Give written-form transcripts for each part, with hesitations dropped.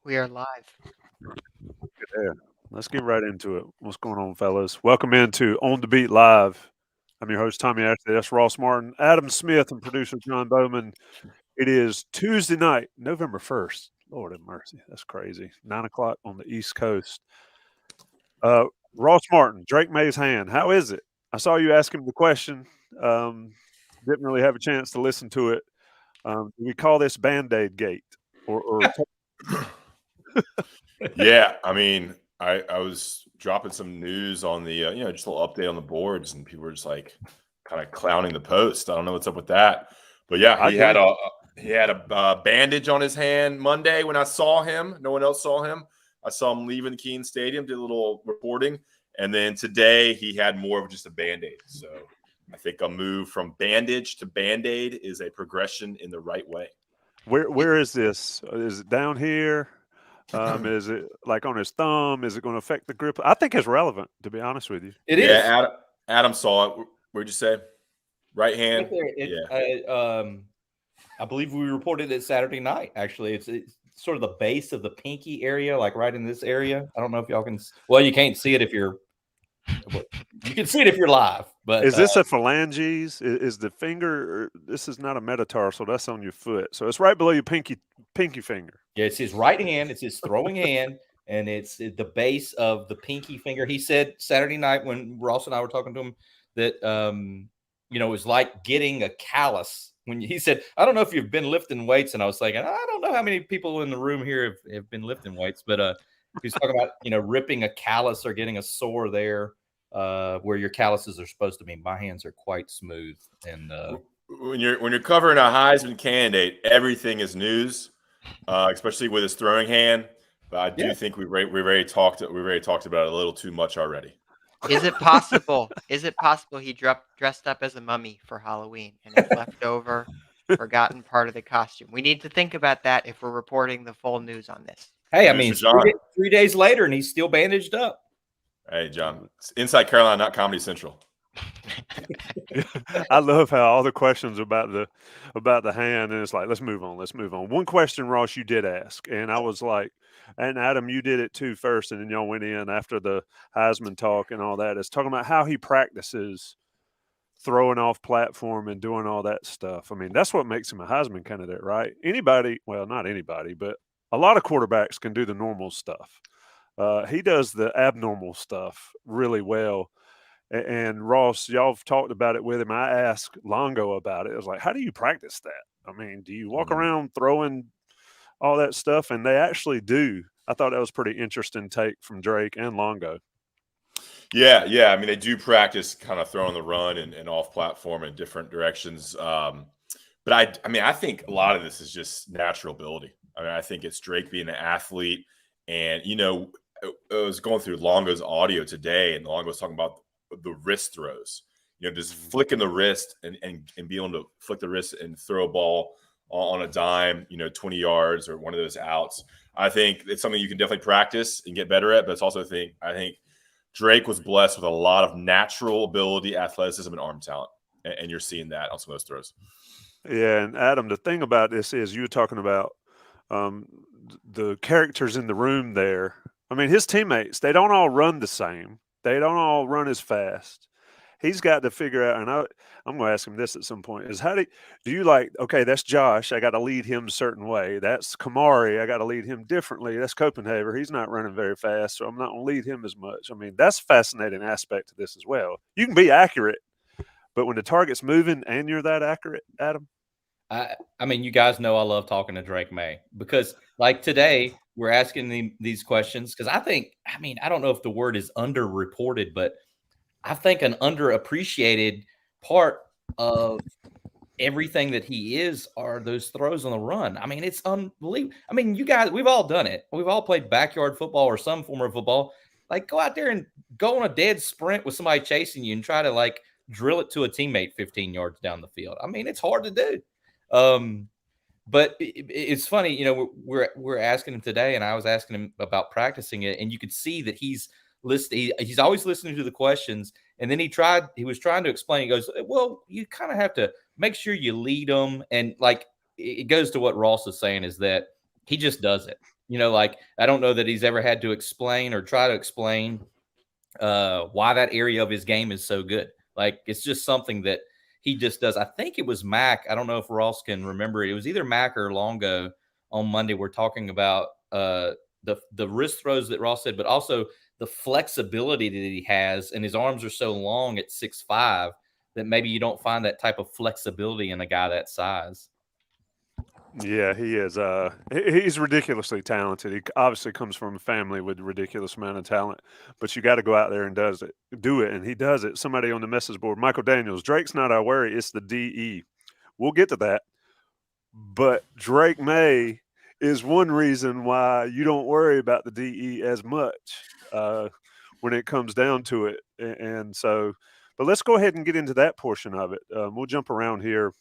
We are live. Yeah, let's get right into it. What's going on, fellas? Welcome into On the Beat Live. I'm your host, Tommy Ashley. That's Ross Martin, Adam Smith, and producer John Bowman. It is Tuesday night, November 1st. Lord have mercy. That's crazy. 9 o'clock on the East Coast. Uh, Ross Martin, Drake May's hand. How is it? I saw you ask him the question. Um, didn't really have a chance to listen to it. Do we call this Band Aid Gate? Or Yeah, I mean, I was dropping some news on the just a little update on the boards, and people were just like kind of clowning the post. I don't know what's up with that, but yeah, I do. he had a bandage on his hand Monday when I saw him. No one else saw him. I saw him leaving Keene Stadium, did a little reporting, and then today he had more of just a band-aid. So I think a move from bandage to band-aid is a progression in the right way. Where is this? Is it down here? Is it like on his thumb? Is it going to affect the grip? I think it's relevant, to be honest with you. It Yeah, is Adam saw it. Where'd you say? Right hand. right there. Yeah. I believe we reported it Saturday night. Actually, it's sort of the base of the pinky area, like right in this area. I don't know if y'all can. Well, you can't see it if you're. You can see it if you're live, but Is this a phalanges? Is the finger? This is not a metatarsal. That's on your foot, so it's right below your pinky finger. yeah, it's his right hand. It's his throwing hand, and it's the base of the pinky finger. He said Saturday night when Ross and I were talking to him that it was like getting a callus. When he said, "I don't know if you've been lifting weights," and I was thinking, I don't know how many people in the room here have been lifting weights, but he's talking about ripping a callus or getting a sore there where your calluses are supposed to be. My hands are quite smooth, and When you're covering a Heisman candidate, everything is news, especially with his throwing hand. But I do think we've already talked about it a little too much already. Is it possible? Is it possible he dressed up as a mummy for Halloween and it's leftover, forgotten part of the costume? We need to think about that if we're reporting the full news on this. hey, I News mean, for John. 3 days later, and he's still bandaged up. Hey, John, it's Inside Carolina, not Comedy Central. I love how all the questions about the hand, and it's like, let's move on. One question, Ross, you did ask, and I was like, and Adam, you did it too first, and then y'all went in after the Heisman talk and all that. It's talking about how he practices throwing off platform and doing all that stuff. I mean, that's what makes him a Heisman candidate, right? Anybody, well, not anybody, but a lot of quarterbacks can do the normal stuff. He does the abnormal stuff really well. And Ross, y'all have talked about it with him. I asked Longo about it. I was like, how do you practice that? I mean, do you walk around throwing all that stuff? And they actually do. I thought that was pretty interesting take from Drake and Longo. Yeah. I mean, they do practice kind of throwing the run and off platform in different directions. But I think a lot of this is just natural ability. I mean, I think it's Drake being an athlete. And, I was going through Longo's audio today, and Longo was talking about the wrist throws, just flicking the wrist and be able to flick the wrist and throw a ball on a dime, 20 yards or one of those outs. I think it's something you can definitely practice and get better at, but it's also I think Drake was blessed with a lot of natural ability, athleticism, and arm talent. And you're seeing that on some of those throws. Yeah. And Adam, the thing about this is you were talking about the characters in the room there. I mean, his teammates, they don't all run the same. They don't all run as fast. He's got to figure out, and I'm going to ask him this at some point, is how do you like, okay, that's Josh. I got to lead him a certain way. That's Kamari. I got to lead him differently. That's Copenhaver. He's not running very fast, so I'm not going to lead him as much. I mean, that's a fascinating aspect to this as well. You can be accurate, but when the target's moving and you're that accurate, Adam. I mean, you guys know I love talking to Drake May because, like today, we're asking these questions because I don't know if the word is underreported, but I think an underappreciated part of everything that he is are those throws on the run. I mean, it's unbelievable. I mean, you guys, we've all done it. We've all played backyard football or some form of football. Like, go out there and go on a dead sprint with somebody chasing you and try to like drill it to a teammate 15 yards down the field. I mean, it's hard to do. But it's funny, we're asking him today, and I was asking him about practicing it, and you could see that he's listening. He's always listening to the questions, and then he was trying to explain. He goes, "Well, you kind of have to make sure you lead them," and like it goes to what Ross is saying is that he just does it. Like I don't know that he's ever had to explain or try to explain why that area of his game is so good. Like it's just something that he just does. I think it was Mac. I don't know if Ross can remember it. It was either Mac or Longo on Monday. We're talking about the wrist throws that Ross said, but also the flexibility that he has, and his arms are so long at 6'5" that maybe you don't find that type of flexibility in a guy that size. Yeah, he is. He's ridiculously talented. He obviously comes from a family with a ridiculous amount of talent, but you got to go out there and do it, and he does it. Somebody on the message board, Michael Daniels, Drake's not our worry, it's the DE. We'll get to that, but Drake Maye is one reason why you don't worry about the DE as much when it comes down to it, and so. But let's go ahead and get into that portion of it. We'll jump around here.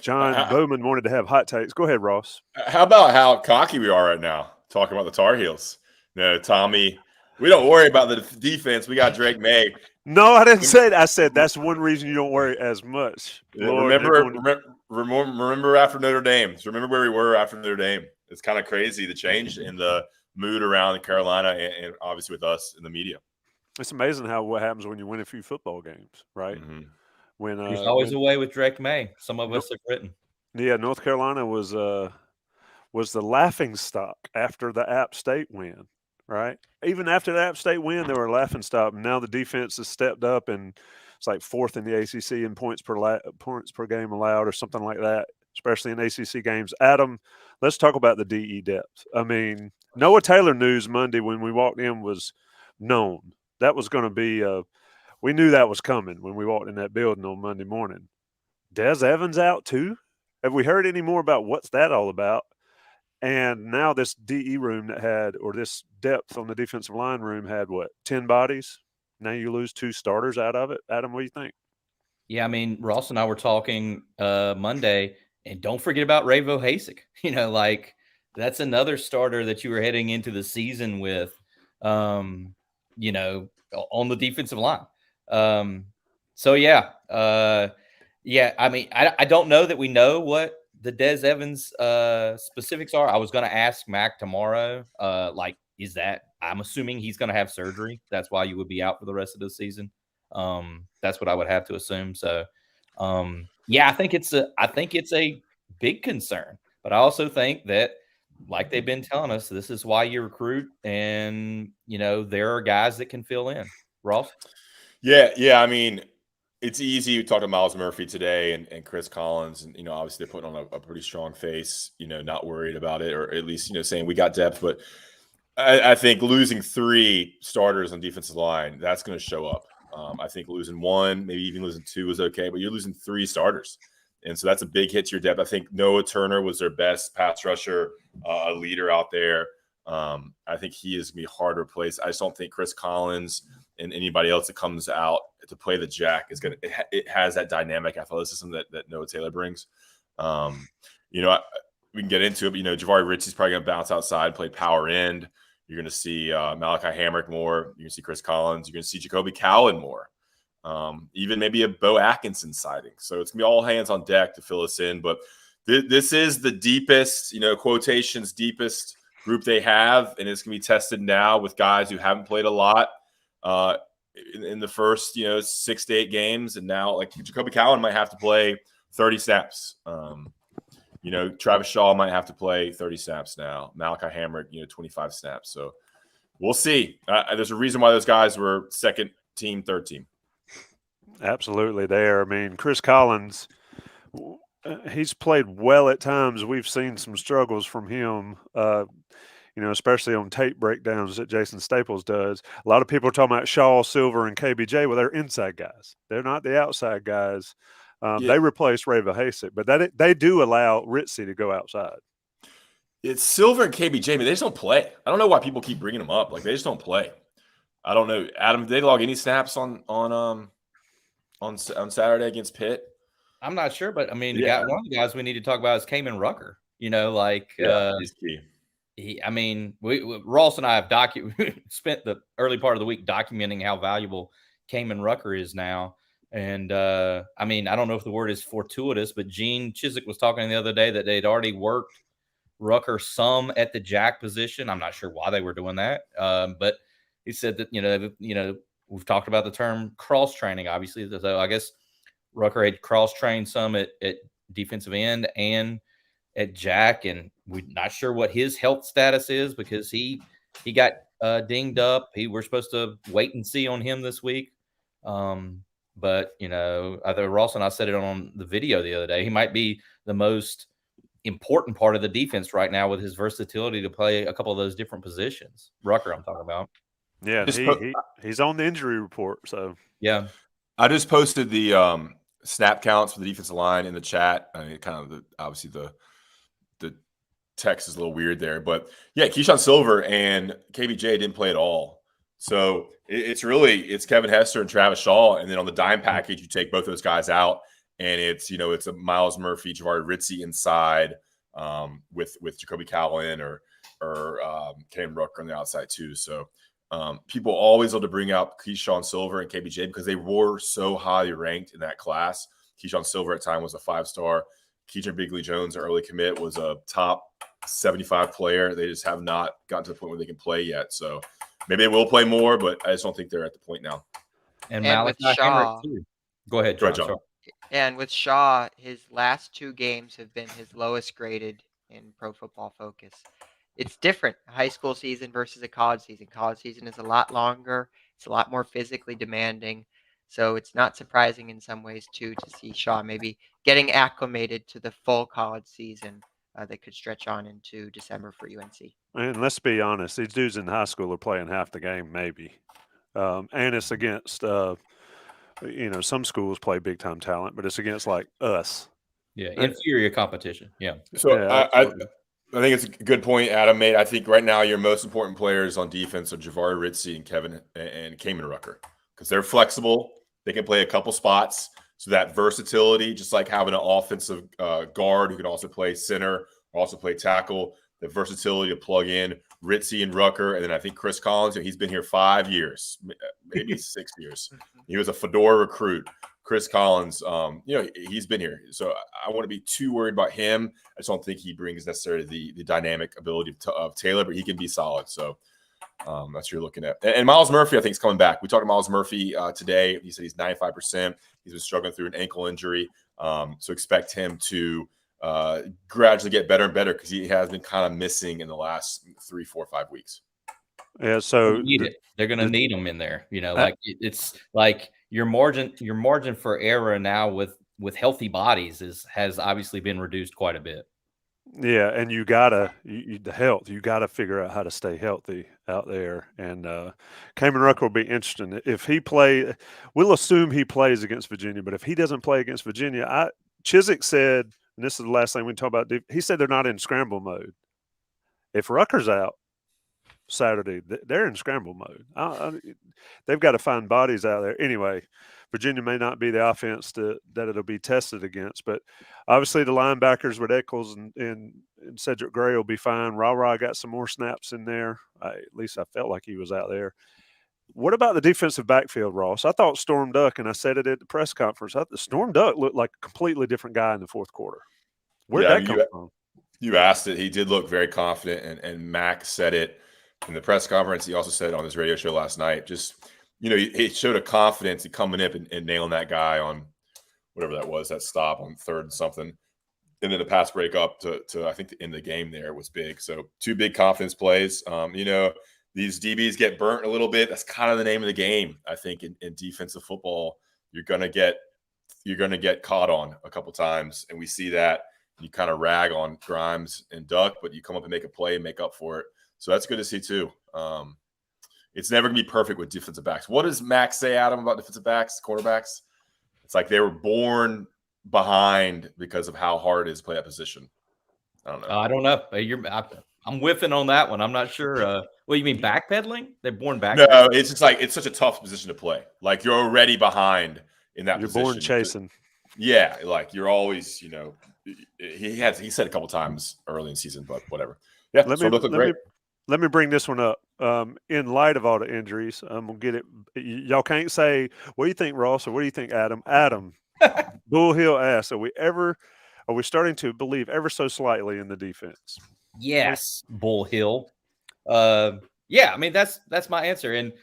John Bowman wanted to have hot takes. Go ahead, Ross. How about how cocky we are right now talking about the Tar Heels? No, Tommy, we don't worry about the defense. We got Drake Maye. No, I didn't say that. I said that's one reason you don't worry as much. Lord, remember after Notre Dame. So remember where we were after Notre Dame. It's kind of crazy the change in the mood around Carolina and obviously with us in the media. It's amazing what happens when you win a few football games, right? Mm-hmm. There's always a way with Drake Maye. Some of us have written. Yeah, North Carolina was the laughing stock after the App State win, right? Even after the App State win, they were a laughing stock. And now the defense has stepped up, and it's like fourth in the ACC in points per game allowed or something like that, especially in ACC games. Adam, let's talk about the DE depth. I mean, Noah Taylor news Monday when we walked in was known. That was going to be we knew that was coming when we walked in that building on Monday morning. Des Evans out too? Have we heard any more about what's that all about? And now this DE room this depth on the defensive line room had 10 bodies? Now you lose 2 starters out of it. Adam, what do you think? Yeah, I mean, Ross and I were talking Monday, and don't forget about Ravo Hasek. Like that's another starter that you were heading into the season with, on the defensive line. I mean, I don't know that we know what the Des Evans specifics are. I was going to ask Mac tomorrow. I'm assuming he's going to have surgery. That's why you would be out for the rest of the season. That's what I would have to assume. So, I think it's a big concern. But I also think that, like they've been telling us, this is why you recruit, and there are guys that can fill in. Ross? Yeah. I mean, it's easy. We talked to Miles Murphy today and Chris Collins, and obviously they're putting on a pretty strong face. Not worried about it, or at least saying we got depth. But I think losing 3 starters on defensive line, that's going to show up. I think losing 1, maybe even losing 2 is okay, but you're losing 3 starters, and so that's a big hit to your depth. I think Noah Turner was their best pass rusher, a leader out there. I think he is going to be hard to replace. I just don't think Chris Collins and anybody else that comes out to play the jack is going to. It has that dynamic athleticism that Noah Taylor brings. We can get into it, but Jahvaree Ritchie's probably going to bounce outside, play power end. You're going to see Malachi Hamrick more. You're going to see Chris Collins. You're going to see Jacoby Cowan more. Even maybe a Bo Atkinson sighting. So it's going to be all hands on deck to fill us in. But this is the deepest, quotations, deepest group they have, and it's going to be tested now with guys who haven't played a lot in the first 6 to 8 games, and now like Jacoby Cowan might have to play 30 snaps. Travis Shaw might have to play 30 snaps now. Malachi Hamrick 25 snaps. So we'll see. There's a reason why those guys were second team, third team. Absolutely there. I mean, Chris Collins, he's played well at times. We've seen some struggles from him, especially on tape breakdowns that Jason Staples does. A lot of people are talking about Shaw, Silver, and KBJ. Well, they're inside guys. They're not the outside guys. They replaced Ravo Hasek, but they do allow Ritzy to go outside. It's Silver and KBJ, but they just don't play. I don't know why people keep bringing them up. Like, they just don't play. I don't know. Adam, did they log any snaps on Saturday against Pitt? I'm not sure, but I mean, Yeah. one of the guys we need to talk about is Kamen Rucker. He's key. Ross and I have spent the early part of the week documenting how valuable Kamen Rucker is now. And I don't know if the word is fortuitous, but Gene Chizik was talking the other day that they'd already worked Rucker some at the jack position. I'm not sure why they were doing that, but he said that we've talked about the term cross training, obviously. So I guess Rucker had cross trained some at defensive end and at jack, and we're not sure what his health status is because he got dinged up. We're supposed to wait and see on him this week. But either Ross and I said it on the video the other day. He might be the most important part of the defense right now with his versatility to play a couple of those different positions. Rucker, I'm talking about. Yeah, he's on the injury report. So yeah, I just posted the snap counts for the defensive line in the chat. I mean, kind of obviously the text is a little weird there, but yeah, Keyshawn Silver and KBJ didn't play at all. So it's Kevin Hester and Travis Shaw, and then on the dime package, you take both those guys out, and it's a Miles Murphy, Jahvaree Ritzie inside with Jacoby Cowan or Cam Rucker on the outside too. So people always love to bring out Keyshawn Silver and KBJ because they were so highly ranked in that class. Keyshawn Silver at time was a 5-star. Keaton Bigley Jones, early commit, was a top 75 player. They just have not gotten to the point where they can play yet. So maybe they will play more, but I just don't think they're at the point now. And with Shaw, too. Go ahead, John. And with Shaw, his last 2 games have been his lowest graded in Pro Football Focus. It's different, a high school season versus a college season. College season is a lot longer. It's a lot more physically demanding. So it's not surprising in some ways, too, to see Shaw maybe getting acclimated to the full college season that could stretch on into December for UNC. And let's be honest, these dudes in high school are playing half the game, maybe. And it's against, some schools play big-time talent, but it's against, like, us. Yeah, inferior competition. Yeah. So yeah, I think it's a good point Adam made. I think right now your most important players on defense are Jahvaree Ritzie and Kamen Rucker because they're flexible. They can play a couple spots. So that versatility, just like having an offensive guard who can also play center, also play tackle, the versatility to plug in Ritzie and Rucker. And then I think Chris Collins, he's been here 5 years, maybe 6 years. He was a Fedora recruit. Chris Collins, he's been here. So I wouldn't be too worried about him. I just don't think he brings necessarily the dynamic ability of Taylor, but he can be solid. So that's what you're looking at. And Miles Murphy, I think, is coming back. We talked to Miles Murphy today. He said he's 95%. He's been struggling through an ankle injury. So expect him to gradually get better and better because he has been kind of missing in the last 3, 4, 5 weeks. Yeah, so they're going to need him in there. It's like your margin for error now with healthy bodies has obviously been reduced quite a bit. Yeah, and you gotta figure out how to stay healthy out there. And Kamen Rucker will be interesting if he play. We'll assume he plays against Virginia, but if he doesn't play against Virginia, Chiswick said, and this is the last thing we talk about. He said they're not in scramble mode. If Rucker's out Saturday, they're in scramble mode. They've got to find bodies out there anyway. Virginia may not be the offense that it'll be tested against, but obviously the linebackers with Eccles and Cedric Gray will be fine. Ra got some more snaps in there. At least I felt like he was out there. What about the defensive backfield, Ross? I thought Storm Duck, and I said it at the press conference, Storm Duck looked like a completely different guy in the fourth quarter. Where'd that come from? You asked it. He did look very confident, and Mac said it in the press conference. He also said it on his radio show last night. Just he showed a confidence in coming up and nailing that guy on whatever that was, that stop on 3rd and something. And then the pass break up to I think the end of the game there was big. So 2 big confidence plays. These DBs get burnt a little bit. That's kind of the name of the game. I think in defensive football, you're gonna get caught on a couple times, and we see that. You kind of rag on Grimes and Duck, but you come up and make a play and make up for it. So that's good to see too. It's never going to be perfect with defensive backs. What does Max say, Adam, about defensive backs, quarterbacks? It's like they were born behind because of how hard it is to play that position. I don't know. I don't know. I'm whiffing on that one. I'm not sure. What, you mean backpedaling? They're born back. No, it's just like it's such a tough position to play. Like you're already behind in that position. You're born chasing. Yeah, like you're always, he said a couple times early in the season, but whatever. Yeah, let me bring this one up. In light of all the injuries, I'm gonna get it. Y'all can't say, "What do you think, Ross?" or "What do you think, Adam?" Adam, Bull Hill asks, "Are we starting to believe ever so slightly in the defense?" Yes, Bull Hill. Yeah, I mean that's my answer. And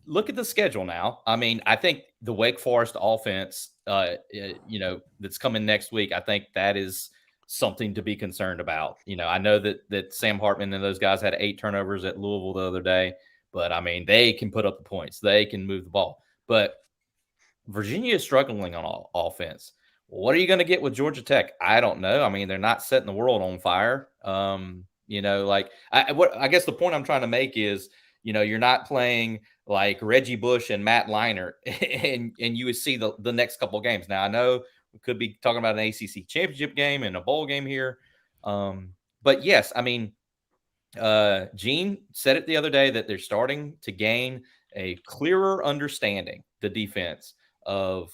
look at the schedule now. I mean, I think the Wake Forest offense, that's coming next week. I think that is something to be concerned about. I know that Sam Hartman and those guys had 8 turnovers at Louisville the other day, but I mean, they can put up the points, they can move the ball. But Virginia is struggling on offense. What are you going to get with Georgia Tech? I don't know. I mean, they're not setting the world on fire. I guess the point I'm trying to make is, you're not playing like Reggie Bush and Matt Leinart, and you would see the next couple of games. Now, I know we could be talking about an ACC championship game and a bowl game here, but yes, I mean, Gene said it the other day that they're starting to gain a clearer understanding, the defense, of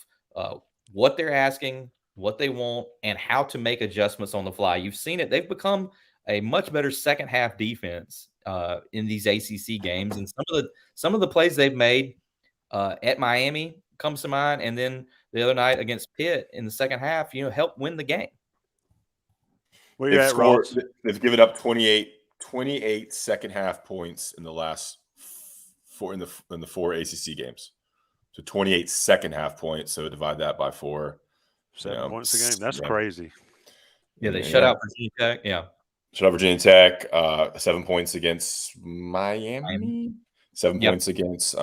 what they're asking, what they want, and how to make adjustments on the fly. You've seen it. They've become a much better second half defense in these ACC games, and some of the plays they've made at Miami comes to mind, and then the other night against Pitt in the second half, helped win the game. Where you at, Ross? They've given up 28 second half points in the last four in the 4 ACC games. So 28 second half points. So divide that by 4. 7 points a game. That's crazy. Yeah, they shut out Virginia Tech. Yeah. Shut out Virginia Tech. 7 points against Miami. 7 points against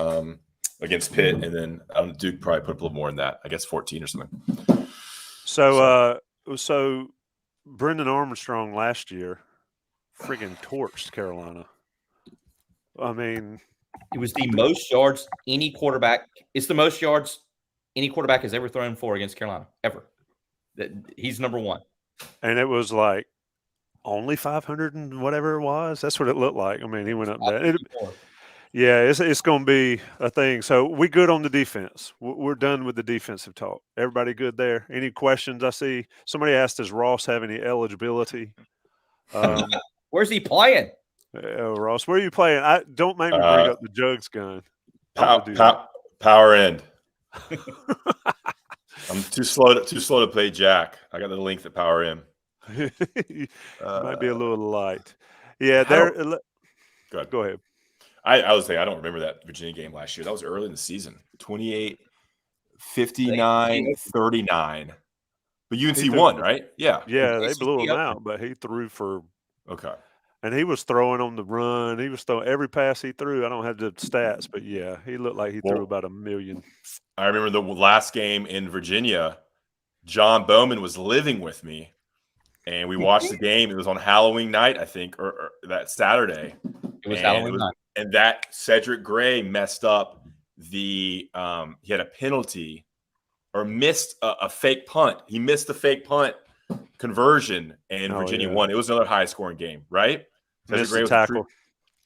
Pitt, and then Duke probably put up a little more than that. I guess 14 or something. So Brendan Armstrong last year friggin' torched Carolina. I mean, it was the most yards any quarterback. It's the most yards any quarterback has ever thrown for against Carolina, ever. He's number 1. And it was like only 500 and whatever it was. That's what it looked like. I mean, he went up there. Yeah, it's going to be a thing. So we good on the defense. We're done with the defensive talk. Everybody good there? Any questions? I see somebody asked, does Ross have any eligibility? Where's he playing? Ross, where are you playing? Don't make me bring up the Jugs gun. Power end. I'm too slow to play Jack. I got the length at power end. Might be a little light. Yeah, go ahead. I was saying I don't remember that Virginia game last year. That was early in the season. 28, 59, 39. But UNC won, right? Yeah. Yeah, they blew him out, but he threw for and he was throwing on the run. He was throwing every pass he threw. I don't have the stats, but yeah, he looked like he threw about 1 million. I remember the last game in Virginia. John Bowman was living with me, and we watched the game. It was on Halloween night, I think, or that Saturday. It was Halloween night. And that Cedric Gray messed up he had a penalty or missed a fake punt. He missed the fake punt conversion, and Virginia won. It was another high-scoring game, right? Missed the tackle.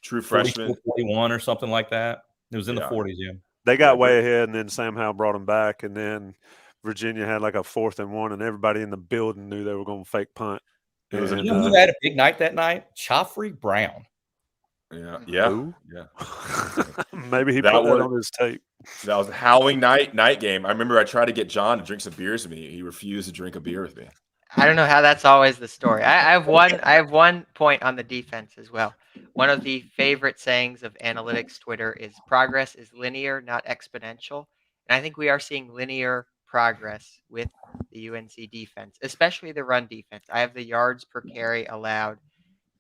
True freshman. 41 or something like that. It was in the 40s, yeah. They got way ahead, and then Sam Howell brought them back, and then Virginia had like a 4th and 1, and everybody in the building knew they were going to fake punt. Who had a big night that night? Joffrey Brown. Yeah. Maybe he put that on his tape. That was a Halloween night game. I remember I tried to get John to drink some beers with me. He refused to drink a beer with me. I don't know how that's always the story. I have one point on the defense as well. One of the favorite sayings of analytics Twitter is progress is linear, not exponential. And I think we are seeing linear progress with the UNC defense, especially the run defense. I have the yards per carry allowed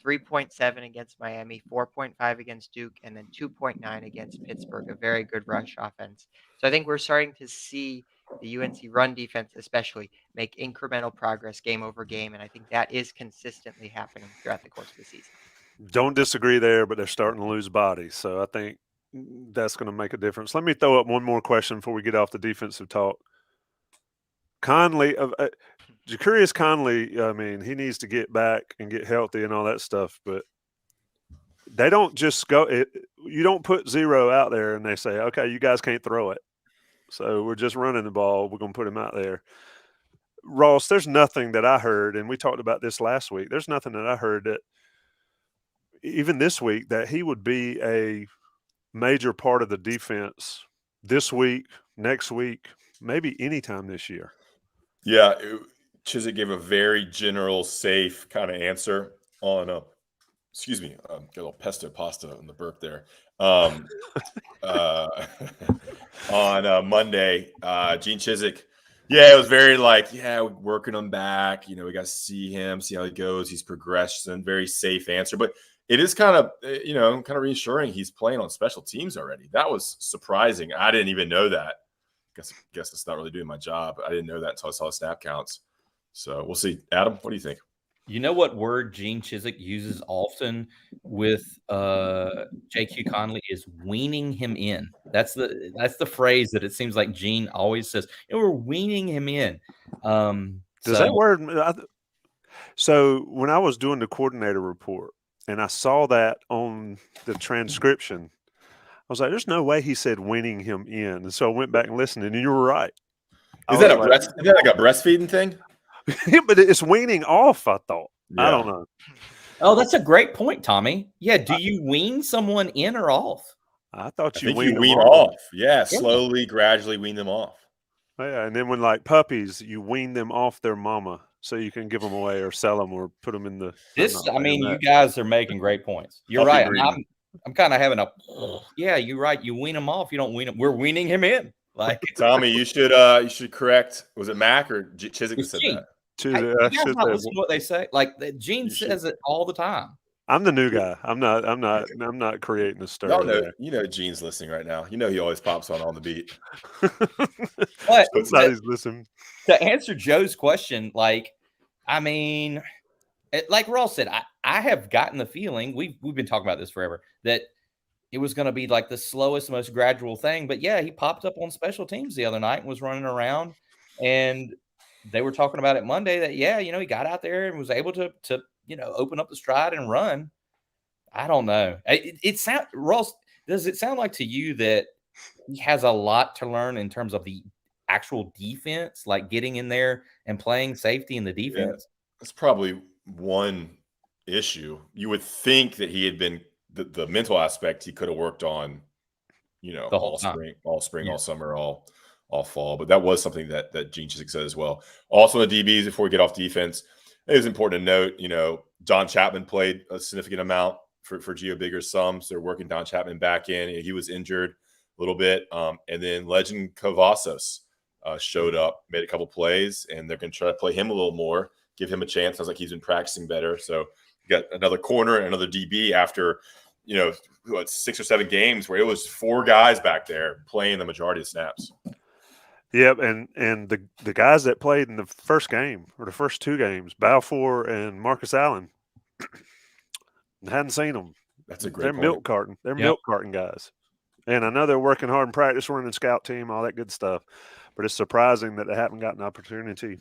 3.7 against Miami, 4.5 against Duke, and then 2.9 against Pittsburgh, a very good rush offense. So I think we're starting to see the UNC run defense especially make incremental progress game over game, and I think that is consistently happening throughout the course of the season. Don't disagree there, but they're starting to lose bodies, so I think that's going to make a difference. Let me throw up one more question before we get off the defensive talk. Conley, Jacarius Conley, I mean, he needs to get back and get healthy and all that stuff, but they don't just go – you don't put 0 out there and they say, okay, you guys can't throw it. So we're just running the ball. We're going to put him out there. Ross, there's nothing that I heard, and we talked about this last week. There's nothing that I heard that even this week that he would be a major part of the defense this week, next week, maybe anytime this year. Yeah, Chiswick gave a very general, safe kind of answer on excuse me, got a little pesto pasta in the burp there. Uh, on Monday, Gene Chiswick, yeah, it was very like, yeah, we're working him back. You know, we got to see him, see how he goes. He's progressed, and very safe answer. But it is kind of, kind of reassuring he's playing on special teams already. That was surprising. I didn't even know that. Guess it's not really doing my job. I didn't know that until I saw the snap counts. So we'll see. Adam, what do you think? You know what word Gene Chiswick uses often with JQ Conley is weaning him in. That's the phrase that it seems like Gene always says. We're weaning him in. Does that word? So when I was doing the coordinator report and I saw that on the transcription, I was like, "There's no way he said weaning him in." And so I went back and listened, and you were right. Is that like a breastfeeding thing? But it's weaning off, I thought. Yeah. I don't know. Oh, that's a great point, Tommy. Yeah, do you wean someone in or off? I thought I think wean you wean off. Yeah, slowly, gradually wean them off. Yeah, and then when like puppies, you wean them off their mama so you can give them away or sell them or put them in the. You guys are making great points. You're right. I'm kind of having yeah, you're right. You wean them off. You don't wean them. We're weaning him in. Like Tommy, you should correct. Was it Mac or Chiswick who said that? You guys not listen to what they say. Like Gene says it all the time. I'm the new guy. I'm not creating a story. Y'all know, Gene's listening right now. You know he always pops on the beat. But somebody's listening. To answer Joe's question, like Ross said, I have gotten the feeling we've been talking about this forever that it was going to be like the slowest, most gradual thing. But yeah, he popped up on special teams the other night and was running around, and they were talking about it Monday that, he got out there and was able to open up the stride and run. I don't know. Ross, does it sound like to you that he has a lot to learn in terms of the actual defense, like getting in there and playing safety in the defense? Yeah, that's probably one issue. You would think that he had been the mental aspect he could have worked on, all spring, all summer, all fall. But that was something that Gene Chiswick said as well. Also, the DBs, before we get off defense, it is important to note, Don Chapman played a significant amount for Gio Bigger's Sums. They're working Don Chapman back in. He was injured a little bit. And then Legend Cavazos showed up, made a couple plays, and they're going to try to play him a little more, give him a chance. Sounds like he's been practicing better. So you got another corner and another DB after, 6 or 7 games where it was 4 guys back there playing the majority of snaps. Yep, and the guys that played in the first game or the first 2 games, Balfour and Marcus Allen, hadn't seen them. That's a great They're point. milk carton. They're milk carton guys. And I know they're working hard in practice, running scout team, all that good stuff. But it's surprising that they haven't gotten an opportunity.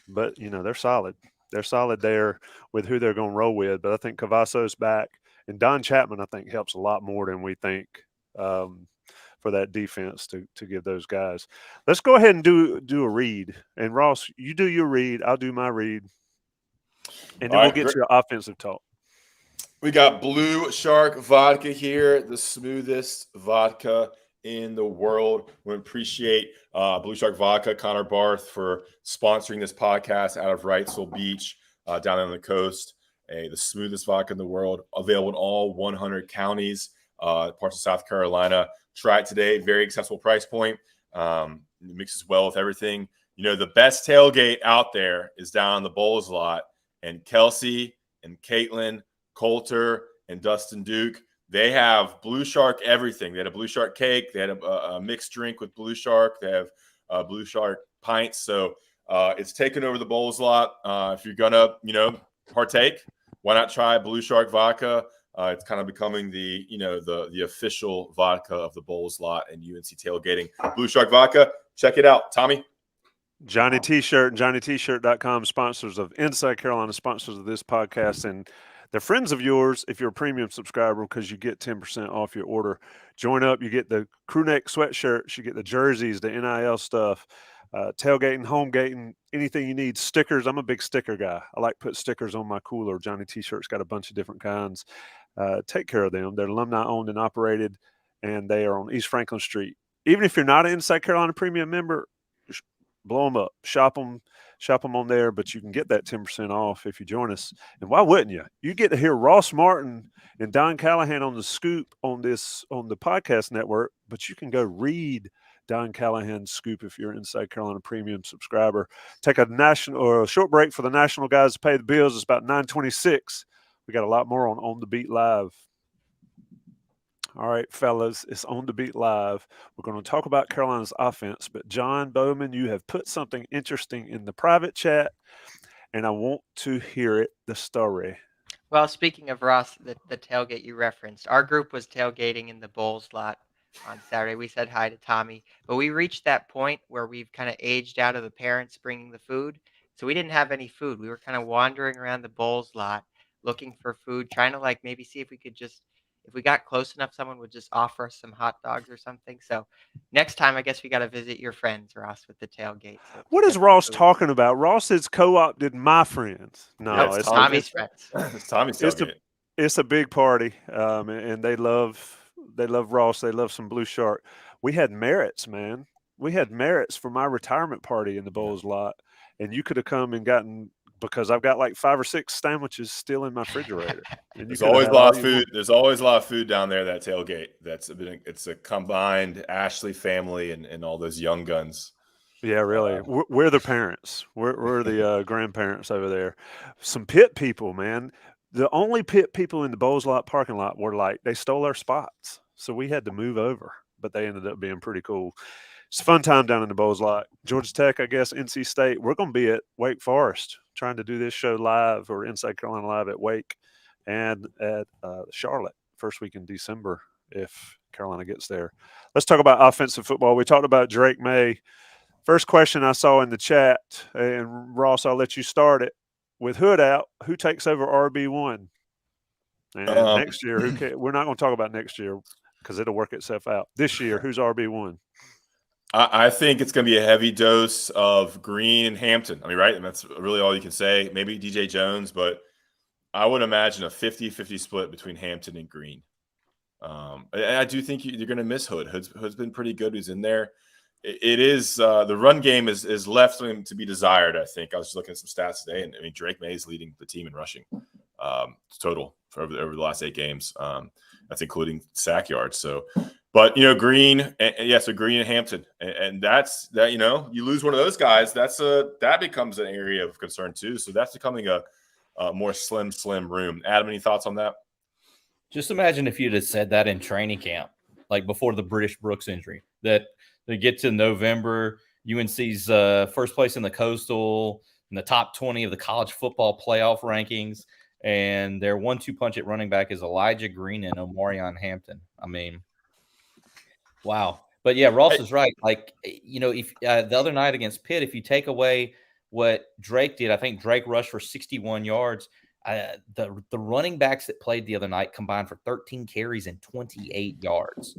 But, they're solid. They're solid there with who they're going to roll with. But I think Cavazos back. And Don Chapman, I think, helps a lot more than we think for that defense to give those guys. Let's go ahead and do a read. And, Ross, you do your read. I'll do my read. And then we'll get to your offensive talk. We got Blue Shark Vodka here, the smoothest vodka in the world. We appreciate Blue Shark Vodka, Connor Barth, for sponsoring this podcast out of Wrightsville Beach down on the coast. The smoothest vodka in the world, available in all 100 counties, parts of South Carolina. Try it today. Very accessible price point. It mixes well with everything. The best tailgate out there is down on the Bowls lot. And Kelsey and Caitlin, Coulter, and Dustin Duke, they have Blue Shark everything. They had a Blue Shark cake. They had a mixed drink with Blue Shark. They have Blue Shark pints. So it's taken over the Bowls lot. If you're going to, partake, why not try Blue Shark Vodka? It's kind of becoming the official vodka of the Bowls lot and UNC tailgating. Blue Shark Vodka, check it out. Tommy? Johnny T-Shirt and JohnnyT-Shirt.com, sponsors of Inside Carolina, sponsors of this podcast, and they're friends of yours if you're a premium subscriber because you get 10% off your order. Join up. You get the crew neck sweatshirts. You get the jerseys, the NIL stuff, tailgating, home gating, anything you need. Stickers. I'm a big sticker guy. I like to put stickers on my cooler. Johnny T-Shirt's got a bunch of different kinds. Take care of them. They're alumni owned and operated, and they are on East Franklin Street. Even if you're not an Inside Carolina premium member, blow them up. Shop them Shop them on there, but you can get that 10% off if you join us. And why wouldn't you? You get to hear Ross Martin and Don Callahan on the scoop on the podcast network, but you can go read Don Callahan's scoop if you're an Inside Carolina Premium subscriber. Take a short break for the national guys to pay the bills. It's about 9:26. We got a lot more on the Beat Live. All right, fellas, it's On the Beat Live. We're going to talk about Carolina's offense, but John Bowman, you have put something interesting in the private chat, and I want to hear it, the story. Well, speaking of Ross, the tailgate you referenced, our group was tailgating in the Bulls lot on Saturday. We said hi to Tommy, but we reached that point where we've kind of aged out of the parents bringing the food. So we didn't have any food. We were kind of wandering around the Bulls lot looking for food, trying to like maybe see if we could just, if we got close enough, someone would just offer us some hot dogs or something. So next time, I guess we got to visit your friends, Ross, with the tailgate. So What is Ross talking about? Ross has co-opted my friends. No, it's Tommy's friends. It's Tommy's tailgate. It's a big party, and they love Ross. They love some Blue Shark. We had merits, man. We had merits for my retirement party in the Bulls lot, and you could have come and gotten, because I've got like 5 or 6 sandwiches still in my refrigerator. And There's always a lot of food. There's always a lot of food down there, that tailgate. It's a combined Ashley family and all those young guns. Yeah, really. We're the parents. We're the grandparents over there. Some pit people, man. The only pit people in the Bulls lot parking lot were like, they stole our spots. So we had to move over, but they ended up being pretty cool. It's a fun time down in the Bulls lot. Georgia Tech, I guess, NC State. We're going to be at Wake Forest trying to do this show live, or Inside Carolina Live at Wake and at Charlotte first week in December if Carolina gets there. Let's talk about offensive football. We talked about Drake Maye. First question I saw in the chat, and Ross, I'll let you start it. With Hood out, who takes over RB1? And next year, we're not going to talk about next year because it'll work itself out. This year, who's RB1? I think it's going to be a heavy dose of Green and Hampton. I mean, right? And that's really all you can say. Maybe DJ Jones, but I would imagine a 50-50 split between Hampton and Green. I do think you're going to miss Hood. Hood's been pretty good. He's in there. It is the run game is left to be desired. I think I was just looking at some stats today, and I mean Drake Maye is leading the team in rushing total for over the last 8 games. That's including sack yards. So, but Green, so Green and Hampton, and that's that. You lose one of those guys, that becomes an area of concern too. So that's becoming a more slim room. Adam, any thoughts on that? Just imagine if you'd have said that in training camp, like before the British Brooks injury, that they get to November, UNC's first place in the Coastal, in the top 20 of the college football playoff rankings, and their 1-2 punch at running back is Elijah Green and Omarion Hampton. I mean, wow. But yeah, Ross is right. Like, if the other night against Pitt, if you take away what Drake did, I think Drake rushed for 61 yards. The running backs that played the other night combined for 13 carries and 28 yards.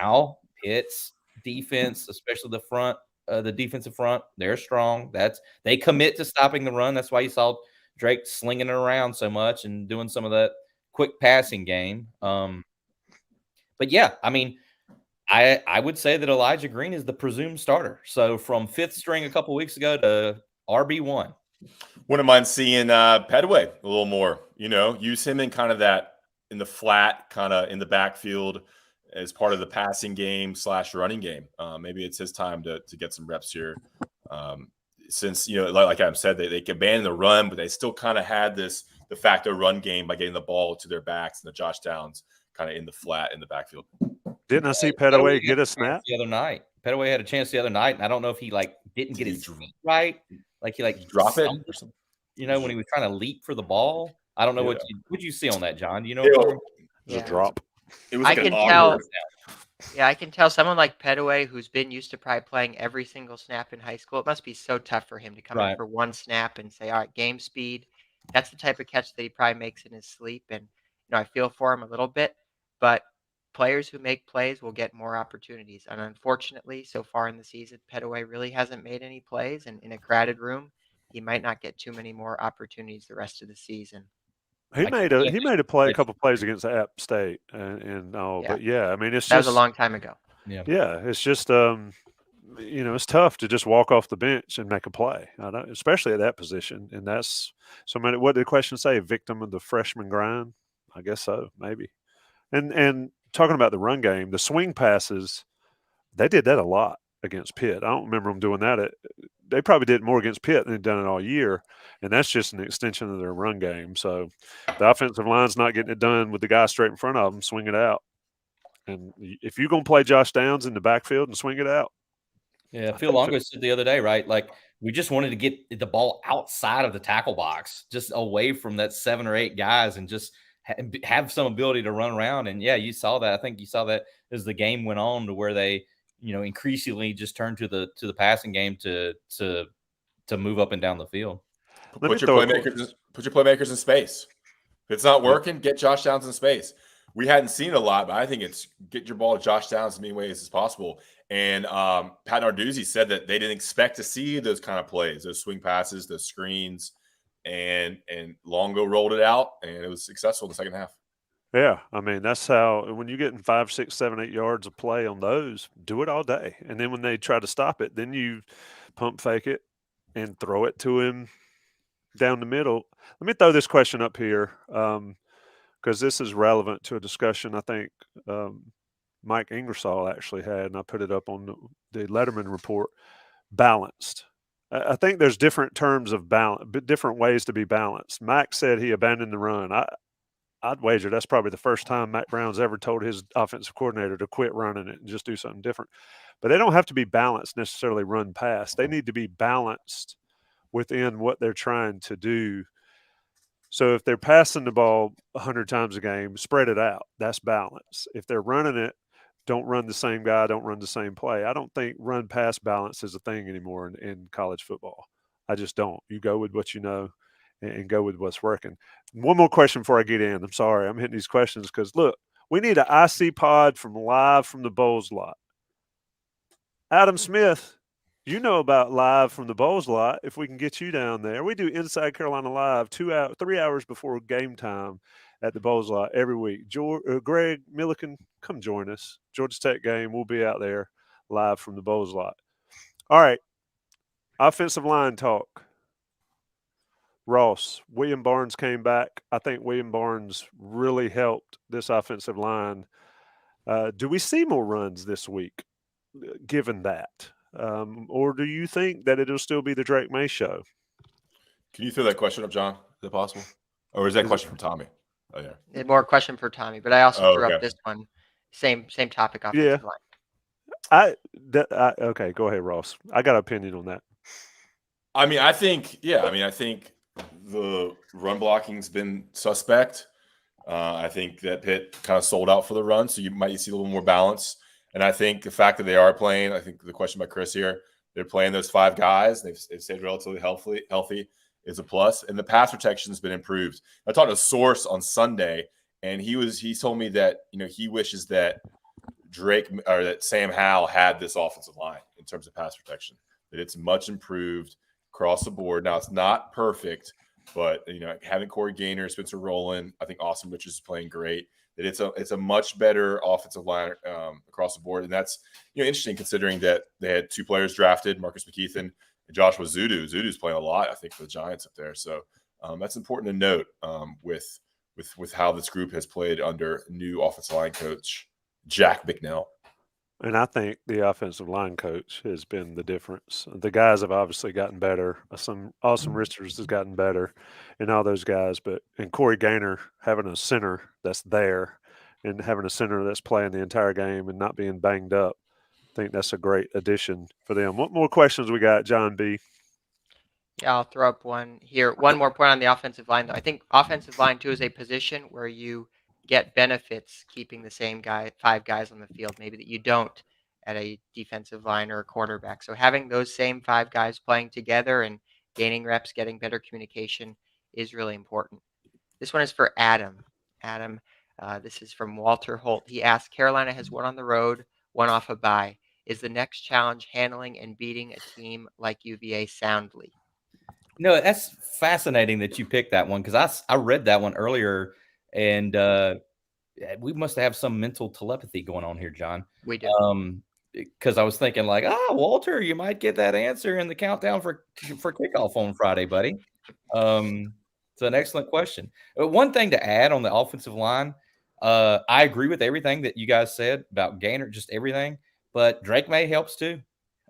Now, Pitt's defense, especially the defensive front, they're strong. They commit to stopping the run. That's why you saw Drake slinging it around so much and doing some of that quick passing game. But yeah, I mean, I would say that Elijah Green is the presumed starter. So from 5th string a couple weeks ago to RB1. Wouldn't mind seeing Pedway a little more. Use him in kind of that in the flat, kind of in the backfield as part of the passing game / running game. Maybe it's his time to get some reps here. Since, like Adam said, they can abandon the run, but they still kind of had this de facto run game by getting the ball to their backs, and the Josh Downs kind of in the flat in the backfield. Didn't I see Pedway get a snap the other night? Pedway had a chance the other night, and I don't know if he didn't get his feet right. Like he drop it or something. When he was trying to leap for the ball. I don't know what you see on that, John. Do you know? It was a drop. It was I can tell. Yeah, I can tell someone like Pedway, who's been used to probably playing every single snap in high school, it must be so tough for him to come in for one snap and say, all right, game speed. That's the type of catch that he probably makes in his sleep. And, I feel for him a little bit. But players who make plays will get more opportunities. And unfortunately, so far in the season, Pedway really hasn't made any plays. And in a crowded room, he might not get too many more opportunities the rest of the season. He made a couple plays against App State and all, but yeah, I mean, that was a long time ago. Yeah, it's just it's tough to just walk off the bench and make a play, especially at that position. And that's so many. What did the question say? Victim of the freshman grind? I guess so, maybe. And talking about the run game, the swing passes, they did that a lot against Pitt. I don't remember them doing that. They probably did more against Pitt than they've done it all year, and that's just an extension of their run game. So the offensive line's not getting it done with the guy straight in front of them, swing it out. And if you're going to play Josh Downs in the backfield and swing it out. Yeah, Phil Longo said the other day, right? Like, we just wanted to get the ball outside of the tackle box, just away from that 7 or 8 guys, and just have some ability to run around. And yeah, you saw that. I think you saw that as the game went on, to where they, increasingly just turned to the passing game to move up and down the field. Put your playmakers in space. If it's not working, get Josh Downs in space. We hadn't seen it a lot, but I think it's get your ball to Josh Downs as many ways as possible. And Pat Narduzzi said that they didn't expect to see those kind of plays, those swing passes, those screens, and Longo rolled it out, and it was successful in the second half. Yeah, I mean, that's how, when you're getting 5, 6, 7, 8 yards of play on those, do it all day. And then when they try to stop it, then you pump fake it and throw it to him down the middle. Let me throw this question up here, because this is relevant to a discussion I think Mike Ingersoll actually had, and I put it up on the Letterman report. Balanced. I think there's different terms of balance, different ways to be balanced. Mac said he abandoned the run. I'd wager that's probably the first time Mac Brown's ever told his offensive coordinator to quit running it and just do something different. But they don't have to be balanced necessarily run pass. They need to be balanced within what they're trying to do. So if they're passing the ball 100 times a game, spread it out. That's balance. If they're running it, don't run the same guy, don't run the same play. I don't think run-pass balance is a thing anymore in college football. I just don't. You go with what you know and go with what's working. One more question before I get in. I'm sorry. I'm hitting these questions because, look, we need an IC pod live from the Bowls lot. Adam Smith, you know about live from the Bowls lot. If we can get you down there, we do Inside Carolina Live 3 hours before game time at the Bowls lot every week. Greg Milliken, come join us. Georgia Tech game, we'll be out there live from the Bowls lot. All right, offensive line talk. Ross, William Barnes came back. I think William Barnes really helped this offensive line. Do we see more runs this week, given that? Or do you think that it'll still be the Drake May show? Can you throw that question up, John? Is that possible? Or is that a question from Tommy? Oh, yeah. More question for Tommy, but I also threw up this one. Same topic, offensive line. Okay, go ahead, Ross. I got an opinion on that. I think the run blocking's been suspect. I think that Pitt kind of sold out for the run, so you might see a little more balance. And I think the fact that they are playing, I think the question by Chris here, they're playing those 5 guys. They've stayed relatively healthy is a plus. And the pass protection has been improved. I talked to a source on Sunday, and he told me that he wishes that that Sam Howell had this offensive line in terms of pass protection. That it's much improved across the board. Now it's not perfect, but having Corey Gaynor, Spencer Rowland, I think Austin Richards is playing great. That it's a much better offensive line across the board, and that's interesting considering that they had 2 players drafted, Marcus McKeithen and Joshua Zudu. Zudu's playing a lot, I think, for the Giants up there. So that's important to note with how this group has played under new offensive line coach Jack Bicknell. And I think the offensive line coach has been the difference. The guys have obviously gotten better. Austin Richards has gotten better, and all those guys. And Corey Gaynor having a center that's there and having a center that's playing the entire game and not being banged up, I think that's a great addition for them. What more questions we got, John B? Yeah, I'll throw up one here. One more point on the offensive line, though. I think offensive line, too, is a position where you get benefits keeping the same 5 guys on the field, maybe that you don't at a defensive line or a quarterback. So having those same 5 guys playing together and gaining reps, getting better communication is really important. This one is for Adam. Adam, this is from Walter Holt. He asked, Carolina has one on the road, one off a bye. Is the next challenge handling and beating a team like UVA soundly? No, that's fascinating that you picked that one, because I read that one earlier, and we must have some mental telepathy going on here, John. We do. because I was thinking like, Walter, you might get that answer in the countdown for kickoff on Friday, buddy. It's an excellent question. One thing to add on the offensive line, I agree with everything that you guys said about Gaynor, just everything, but Drake May helps too.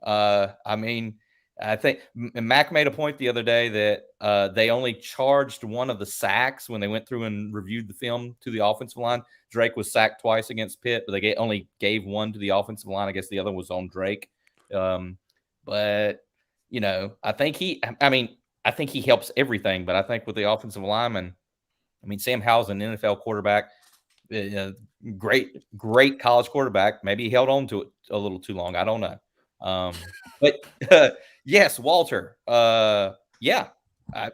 I mean, I think Mac made a point the other day that they only charged one of the sacks when they went through and reviewed the film to the offensive line. Drake was sacked twice against Pitt, but they only gave one to the offensive line. I guess the other was on Drake. But I think he helps everything. But I think with the offensive lineman, Sam Howell's an NFL quarterback, great college quarterback. Maybe he held on to it a little too long. I don't know. But yes, Walter. Yeah, I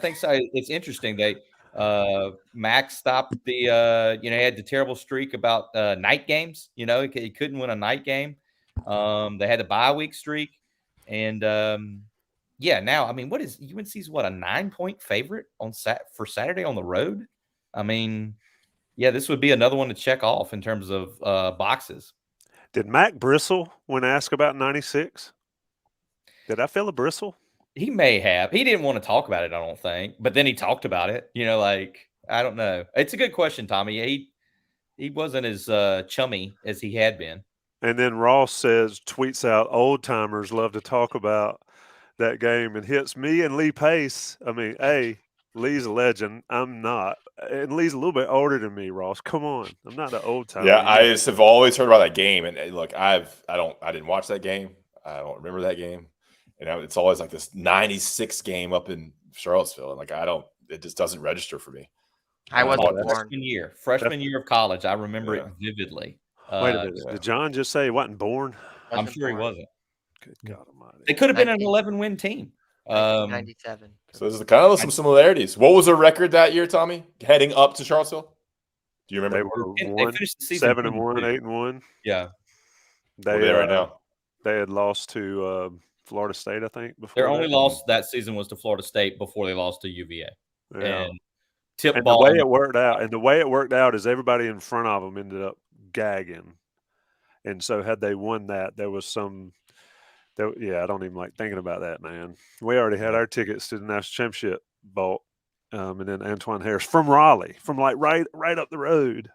think so. It's interesting. Max stopped the he had the terrible streak about night games. He couldn't win a night game. They had a bye week streak, and now what is UNC's a 9-point favorite for Saturday on the road? This would be another one to check off in terms of boxes. Did Mac bristle when asked about 96? Did I feel a bristle? He may have. He didn't want to talk about it, I don't think. But then he talked about it. I don't know. It's a good question, Tommy. He wasn't as chummy as he had been. And then Ross tweets out, old timers love to talk about that game, and hits me and Lee Pace. Lee's a legend. I'm not. And Lee's a little bit older than me, Ross. Come on. I'm not an old timer. Yeah, I just have always heard about that game. And look, I didn't watch that game. I don't remember that game. It's always like this 96 game up in Charlottesville. And it just doesn't register for me. I wasn't born. Freshman year of college. I remember it vividly. Wait a minute. Did John just say he wasn't born? I'm sure he wasn't. Good God Almighty. They could have been an 11-win team. 97. So there's kind of some similarities. What was their record that year, Tommy? Heading up to Charlottesville? Do you remember? They finished the season 7-1, 8-1. Yeah. Where are they right now? They had lost to Florida State, I think. Their only loss that season was to Florida State before they lost to UVA. Yeah. And the way it worked out is everybody in front of them ended up gagging. And so had they won that, there was some – I don't even like thinking about that, man. We already had our tickets to the national championship bought, and then Antoine Harris from Raleigh, from right up the road.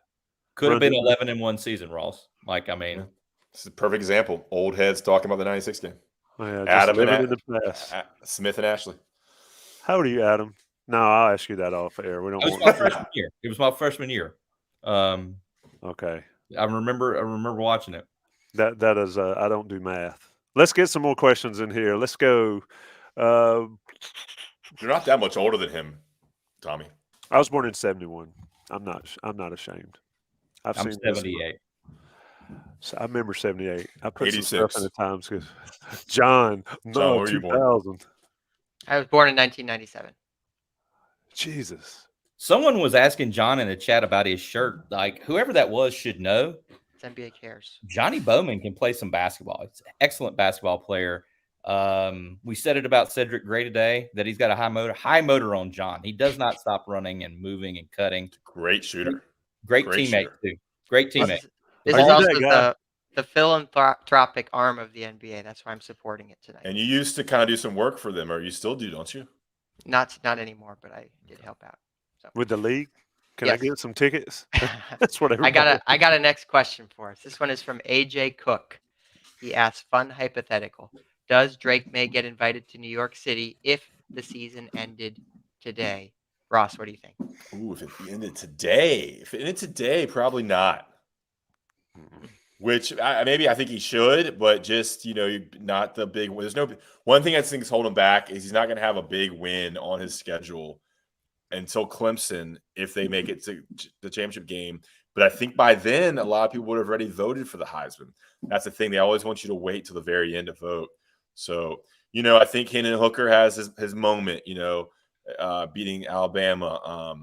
Could have been 11-1 season, Ross. This is a perfect example. Old heads talking about the 96 game. Oh, yeah, Adam and in the past. Smith and Ashley. How old are you, Adam? No, I'll ask you that off air. We don't. It was my freshman year. It was my freshman year. Okay. I remember watching it. That is. I don't do math. Let's get some more questions in here. Let's go. You're not that much older than him, Tommy. I was born in 71. I'm not ashamed. I'm 78. So I remember 78. I put 86. some stuff in the times because John, where were you born? 2000. I was born in 1997. Jesus. Someone was asking John in the chat about his shirt. Like, whoever that was should know. It's NBA cares. Johnny Bowman can play some basketball. He's an excellent basketball player. We said it about Cedric Gray today that he's got a high motor on John. He does not stop running and moving and cutting. Great shooter. Great teammate too. Great teammate. This is also the philanthropic arm of the NBA. That's why I'm supporting it tonight. And you used to kind of do some work for them, or you still do, don't you? Not anymore, but I did help out. So. With the league? Can I get some tickets? That's what I got a next question for us. This one is from AJ Cook. He asks, fun hypothetical. Does Drake May get invited to New York City if the season ended today? Ross, what do you think? Ooh, if it ended today, probably not. Which I think he should, but just not the big. There's no one thing I think is holding him back is he's not going to have a big win on his schedule until Clemson if they make it to the championship game. But I think by then a lot of people would have already voted for the Heisman. That's the thing; they always want you to wait till the very end to vote. So I think Hendon Hooker has his moment. Beating Alabama.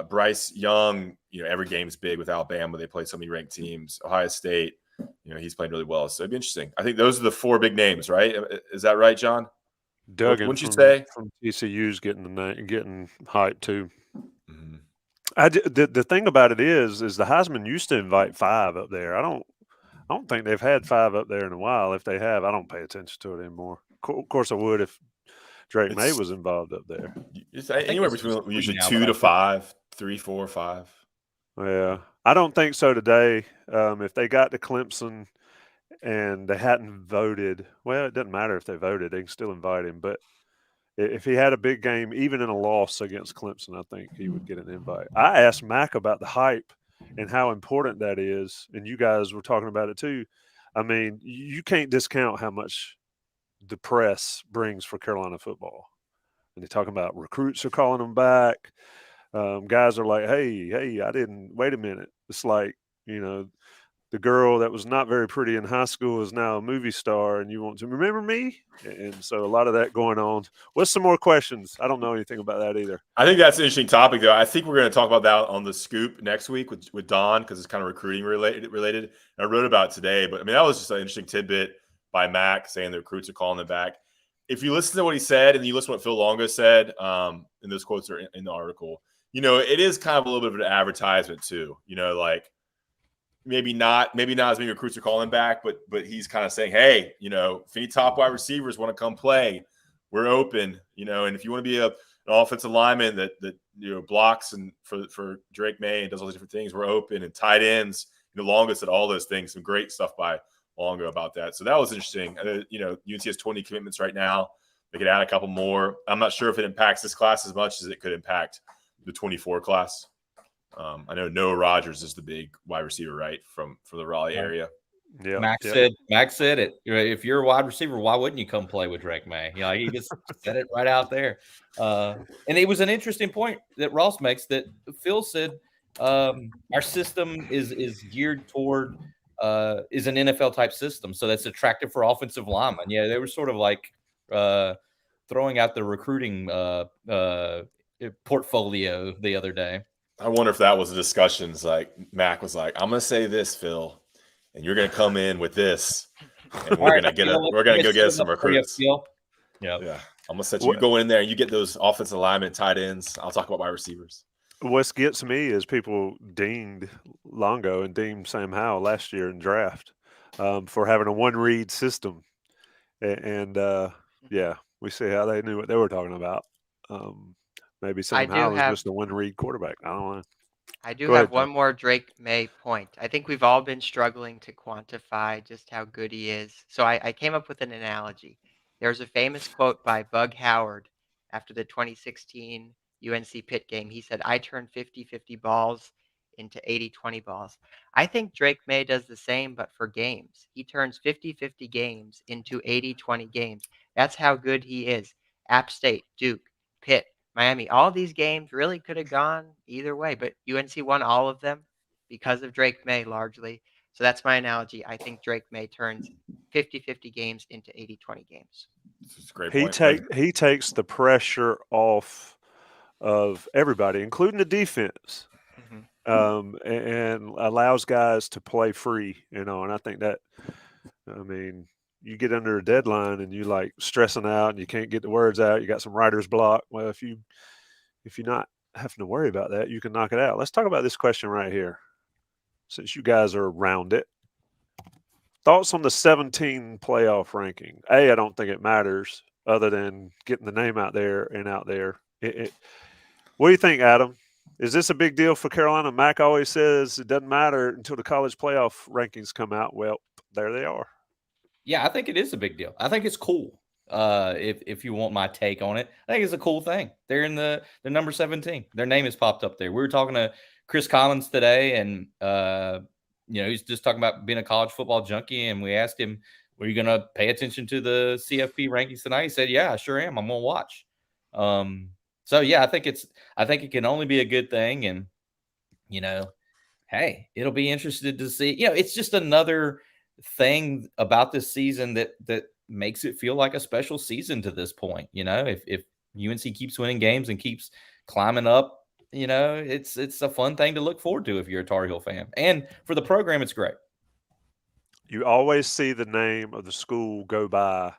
Bryce Young, every game's big with Alabama. They play so many ranked teams. Ohio State, he's playing really well. So it'd be interesting. I think those are the four big names, right? Is that right, John? Duggan, wouldn't you say? From TCU's getting hyped too. Mm-hmm. The thing about it is the Heisman used to invite 5 up there. I don't think they've had 5 up there in a while. If they have, I don't pay attention to it anymore. Of course, I would if Drake May was involved up there. It's anywhere between usually now, 2 to 5, 3, 4, 5. Yeah, I don't think so today. If they got to Clemson and they hadn't voted, well, it doesn't matter if they voted; they can still invite him. But if he had a big game, even in a loss against Clemson, I think he would get an invite. I asked Mac about the hype and how important that is, and you guys were talking about it too. I mean, you can't discount how much the press brings for Carolina football. And they're talking about recruits are calling them back. Guys are like, hey, I didn't wait a minute. It's like, the girl that was not very pretty in high school is now a movie star, and you want to remember me? And so a lot of that going on. What's some more questions? I don't know anything about that either. I think that's an interesting topic, though. I think we're going to talk about that on the Scoop next week with Don, because it's kind of recruiting related. And I wrote about it today, but I mean, that was just an interesting tidbit by Mac saying the recruits are calling them back. If you listen to what he said and you listen to what Phil Longo said, and those quotes are in the article, it is kind of a little bit of an advertisement too. Like maybe not as many recruits are calling back, but he's kind of saying, hey, if any top wide receivers want to come play, we're open. And if you want to be an offensive lineman that blocks and for Drake May and does all these different things, we're open. And tight ends, Longo said all those things. Some great stuff by Longo about that. So that was interesting. UNC has 20 commitments right now. They could add a couple more. I'm not sure if it impacts this class as much as it could impact the 24 class. I know Noah Rogers is the big wide receiver, right, from the Raleigh area. Yeah, Max said it. If you're a wide receiver, why wouldn't you come play with Drake May? He just said it right out there. And it was an interesting point that Ross makes that Phil said our system is geared toward is an NFL type system, so that's attractive for offensive linemen. Yeah, they were sort of like throwing out the recruiting portfolio the other day. I wonder if that was the discussions. Like Mac was like, "I'm going to say this, Phil, and you're going to come in with this, and we're going to go get some recruits." Yeah, I'm going to set you go in there and you get those offensive linemen, tight ends. I'll talk about wide receivers. What gets me is people dinged Longo and deemed Sam Howell last year in draft for having a one-read system. And we see how they knew what they were talking about. Maybe Sam Howell was just a one-read quarterback. I don't know. I do have one more Drake May point. I think we've all been struggling to quantify just how good he is. So I came up with an analogy. There's a famous quote by Bug Howard after the 2016 UNC Pitt game. He said, I turn 50-50 balls into 80-20 balls. I think Drake May does the same, but for games. He turns 50-50 games into 80-20 games. That's how good he is. App State, Duke, Pitt, Miami, all these games really could have gone either way, but UNC won all of them because of Drake May largely. So that's my analogy. I think Drake May turns 50-50 games into 80-20 games. That's a great point. He takes the pressure off of everybody, including the defense, and allows guys to play free, and I think that, you get under a deadline and you like stressing out and you can't get the words out. You got some writer's block. Well, if you're not having to worry about that, you can knock it out. Let's talk about this question right here, since you guys are around it. Thoughts on the 17 playoff ranking? I don't think it matters other than getting the name out there and out there. What do you think, Adam? Is this a big deal for Carolina? Mac always says it doesn't matter until the college playoff rankings come out. Well, there they are. Yeah, I think it is a big deal. I think it's cool. If you want my take on it, I think it's a cool thing. They're they're number 17. Their name has popped up there. We were talking to Chris Collins today, and he's just talking about being a college football junkie. And we asked him, "Were you going to pay attention to the CFP rankings tonight?" He said, "Yeah, I sure am. I'm going to watch." So yeah, I think it can only be a good thing, and hey, it'll be interesting to see. It's just another thing about this season that makes it feel like a special season to this point. If UNC keeps winning games and keeps climbing up, it's a fun thing to look forward to if you're a Tar Heel fan, and for the program, it's great. You always see the name of the school go by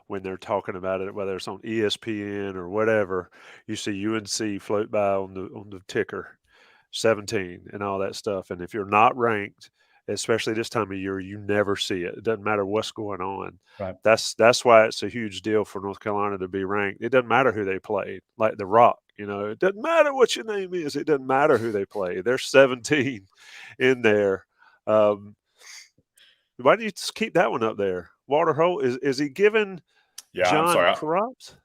when they're talking about it, whether it's on ESPN or whatever. You see UNC float by on the ticker. 17 and all that stuff. And if you're not ranked, especially this time of year, you never see it. It doesn't matter what's going on. Right. That's why it's a huge deal for North Carolina to be ranked. It doesn't matter who they played, like The Rock. It doesn't matter what your name is. It doesn't matter who they play. There's 17 in there. Why do you just keep that one up there? Walter Holt, is he giving I'm John sorry. props?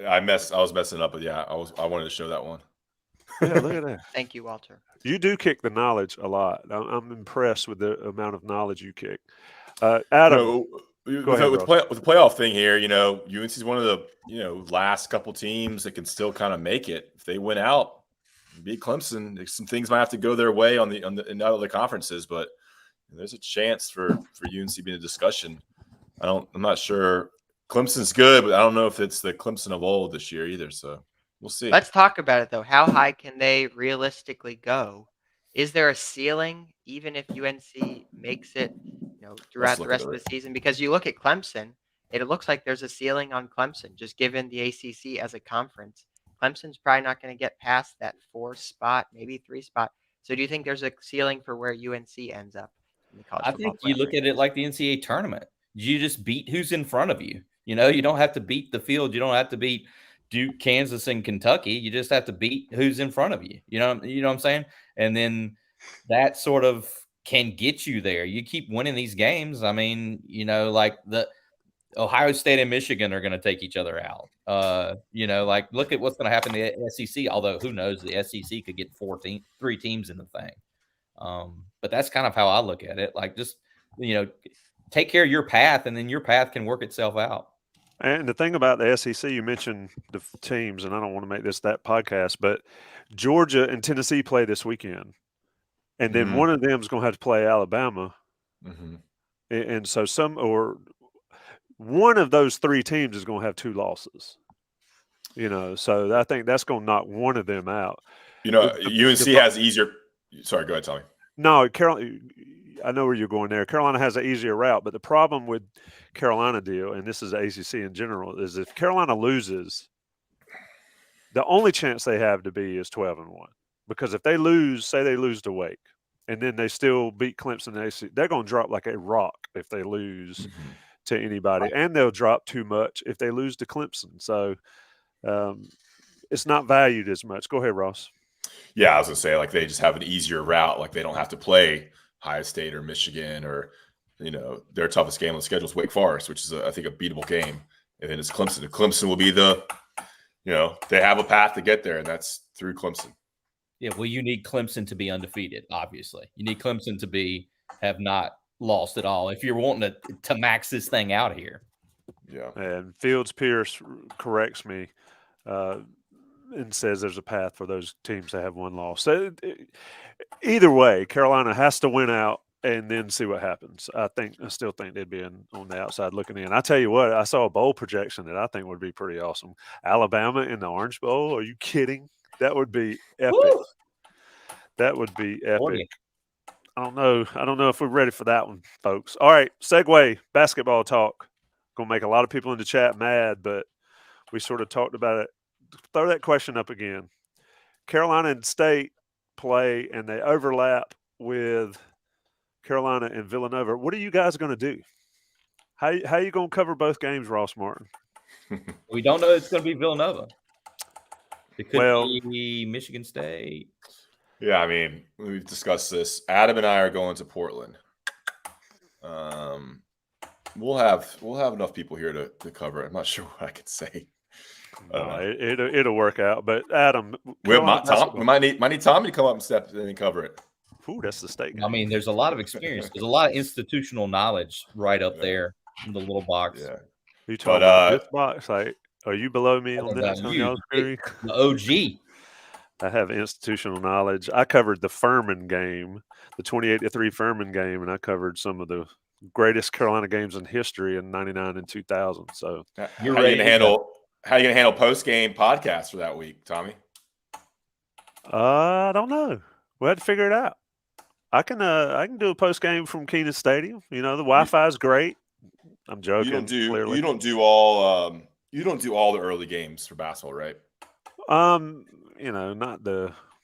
I was messing up, but yeah, I wanted to show that one. Yeah, look at that. Thank you, Walter. You do kick the knowledge a lot. I'm impressed with the amount of knowledge you kick. Adam, with go ahead, with the playoff thing here, UNC is one of the last couple teams that can still kind of make it. If they win out, beat Clemson, some things might have to go their way in other conferences, but there's a chance for UNC being a discussion. I'm not sure. Clemson's good, but I don't know if it's the Clemson of old this year either. So we'll see. Let's talk about it, though. How high can they realistically go? Is there a ceiling, even if UNC makes it, throughout the rest of the season? Because you look at Clemson, it looks like there's a ceiling on Clemson, just given the ACC as a conference. Clemson's probably not going to get past that 4 spot, maybe 3 spot. So do you think there's a ceiling for where UNC ends up in the college football? I think you look at it like the NCAA tournament. You just beat who's in front of you. You don't have to beat the field. You don't have to beat Duke, Kansas, and Kentucky. You just have to beat who's in front of you. You know what I'm saying? And then that sort of can get you there. You keep winning these games. I mean, like the Ohio State and Michigan are going to take each other out. Like look at what's going to happen to the SEC. Although who knows, the SEC could get 3 teams in the thing. But that's kind of how I look at it. Like just take care of your path, and then your path can work itself out. And the thing about the SEC, you mentioned the teams, and I don't want to make this that podcast, but Georgia and Tennessee play this weekend. And then one of them is going to have to play Alabama. Mm-hmm. And so one of those 3 teams is going to have 2 losses. So I think that's going to knock one of them out. UNC has easier – sorry, go ahead, Tommy. No, I know where you're going there. Carolina has an easier route, but the problem with Carolina deal, and this is the ACC in general, is if Carolina loses, the only chance they have to be is 12-1. Because if they lose, say they lose to Wake, and then they still beat Clemson, they're going to drop like a rock if they lose to anybody, and they'll drop too much if they lose to Clemson. So it's not valued as much. Go ahead, Ross. Yeah, I was going to say, like, they just have an easier route. Like, they don't have to play Ohio State or Michigan or, their toughest game on the schedule is Wake Forest, which is, I think, a beatable game. And then it's Clemson. Clemson will be they have a path to get there, and that's through Clemson. Yeah, well, you need Clemson to be undefeated, obviously. You need Clemson to have not lost at all if you're wanting to max this thing out here. Yeah. And Fields Pierce corrects me and says there's a path for those teams to have 1 loss. So either way, Carolina has to win out and then see what happens. I still think they'd be on the outside looking in. I tell you what, I saw a bowl projection that I think would be pretty awesome. Alabama in the Orange Bowl. Are you kidding? That would be epic. Woo! That would be epic. I don't know if we're ready for that one, folks. All right, segue, basketball talk. Going to make a lot of people in the chat mad, but we sort of talked about it. Throw that question up again. Carolina and State play, and they overlap with Carolina and Villanova. What are you guys going to do? How are you going to cover both games, Ross Martin? We don't know it's going to be Villanova. It could be Michigan State. Yeah, I mean, we've discussed this. Adam and I are going to Portland. We'll have enough people here to cover it. I'm not sure what I could say. It'll work out. But Adam, we might need Tommy to come up and step in and cover it. Ooh, that's the state. I mean, there's a lot of experience. There's a lot of institutional knowledge right up there in the little box. Yeah. You talking about this box? Like, are you below me on this? The OG. I have institutional knowledge. I covered the Furman game, the 28-3 Furman game, and I covered some of the greatest Carolina games in history in '99 and 2000. So, how are you going to handle post-game podcast for that week, Tommy? I don't know. We'll have to figure it out. I can do a post-game from Keenan Stadium. The Wi-Fi is great. I'm joking. You don't do all the early games for basketball, right?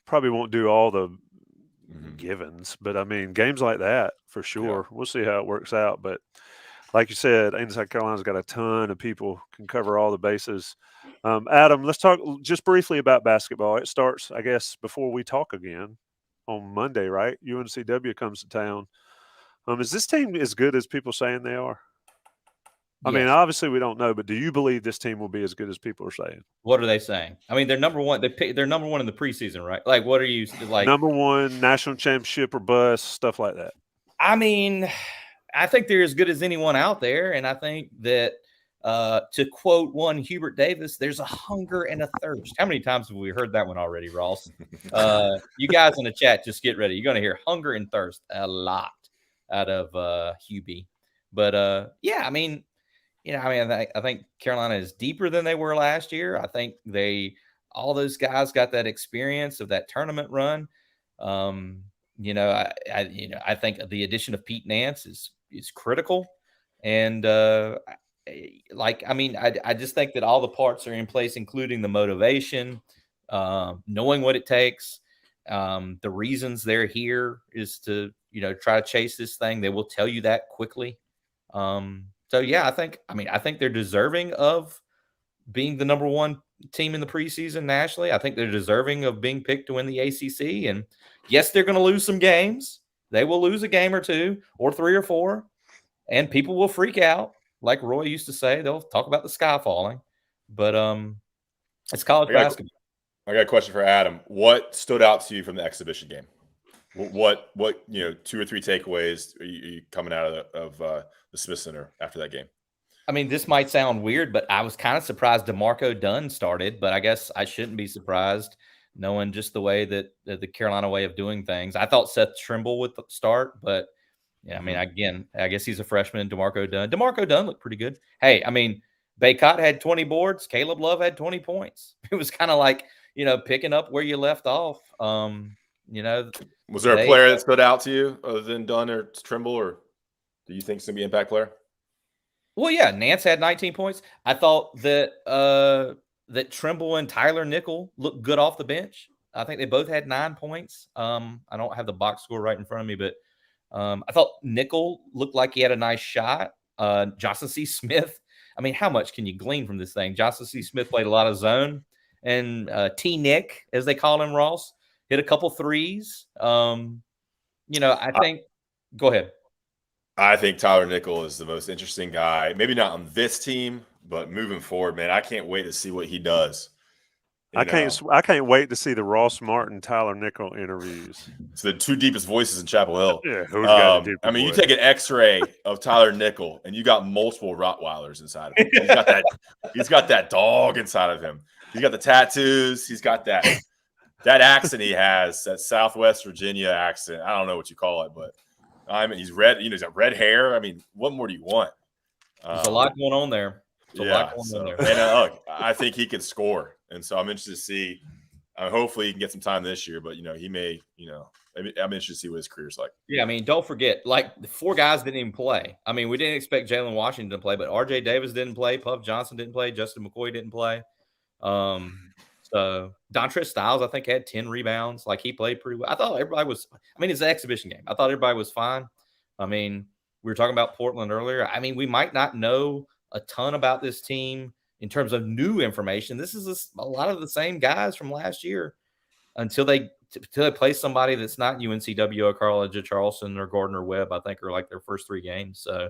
Probably won't do all the givens. But I mean, games like that for sure. We'll see how it works out. But like you said, South Carolina's got a ton of people, can cover all the bases. Adam, let's talk just briefly about basketball. It starts, I guess, before we talk again on Monday, right? UNCW comes to town. Is this team as good as people saying they are? I mean, obviously we don't know, but do you believe this team will be as good as people are saying? What are they saying? I mean, they're number one. They're number one in the preseason, right? Like, what are you like? Number one, national championship or bust, stuff like that. I mean, I think they're as good as anyone out there, and I think that to quote one Hubert Davis, there's a hunger and a thirst. How many times have we heard that one already, Ross? You guys in the chat, just get ready. You're going to hear hunger and thirst a lot out of Hubie. But yeah, I mean, I think Carolina is deeper than they were last year. I think all those guys got that experience of that tournament run. I think the addition of Pete Nance is critical. And I just think that all the parts are in place, including the motivation, knowing what it takes. The reasons they're here is to, try to chase this thing. They will tell you that quickly. So yeah, I think they're deserving of being the number one team in the preseason nationally. I think they're deserving of being picked to win the ACC. And yes, they're going to lose some games. They will lose a game or two or three or four, and people will freak out. Like Roy used to say, they'll talk about the sky falling. But it's college basketball. I got a question for Adam. What stood out to you from the exhibition game? What 2 or 3 takeaways are you coming out of the Smith Center after that game? I mean, this might sound weird, but I was kind of surprised DeMarco Dunn started, but I guess I shouldn't be surprised knowing just the way that the Carolina way of doing things. I thought Seth Trimble would start, but yeah, I mean, again, I guess he's a freshman. DeMarco Dunn looked pretty good. Hey, I mean, Baycott had 20 boards. Caleb Love had 20 points. It was kind of like, picking up where you left off. Was there a player that stood out to you other than Dunn or Trimble, or do you think it's going to be an impact player? Well, yeah, Nance had 19 points. I thought that that Trimble and Tyler Nickel looked good off the bench. I think they both had 9 points. I don't have the box score right in front of me, but I thought Nickel looked like he had a nice shot. Johnson C. Smith, I mean, how much can you glean from this thing? Johnson C. Smith played a lot of zone, and T-Nick, as they call him, Ross, hit a couple threes. I think – go ahead. I think Tyler Nickel is the most interesting guy. Maybe not on this team, but moving forward, man, I can't wait to see what he does. I can't wait to see the Ross Martin, Tyler Nickel interviews. It's the 2 deepest voices in Chapel Hill. Yeah, who's got the I mean, you take an X-ray of Tyler Nickel, and you got multiple Rottweilers inside of him. He's got that dog inside of him. He's got the tattoos. He's got that accent he has, that Southwest Virginia accent. I don't know what you call it, but I mean, he's red. He's got red hair. I mean, what more do you want? There's a lot going on there. And look, I think he can score, and so I'm interested to see. Hopefully, he can get some time this year, but he may. I'm interested to see what his career's like. Yeah, I mean, don't forget, like the 4 guys didn't even play. I mean, we didn't expect Jalen Washington to play, but R.J. Davis didn't play, Puff Johnson didn't play, Justin McCoy didn't play. So Dontrez Styles, I think, had 10 rebounds. Like, he played pretty well. I thought everybody was – I mean, it's an exhibition game. I thought everybody was fine. I mean, we were talking about Portland earlier. I mean, we might not know a ton about this team in terms of new information. This is a lot of the same guys from last year until they play somebody that's not UNCW or College of Charleston or Gardner Webb, I think, are like their first 3 games. So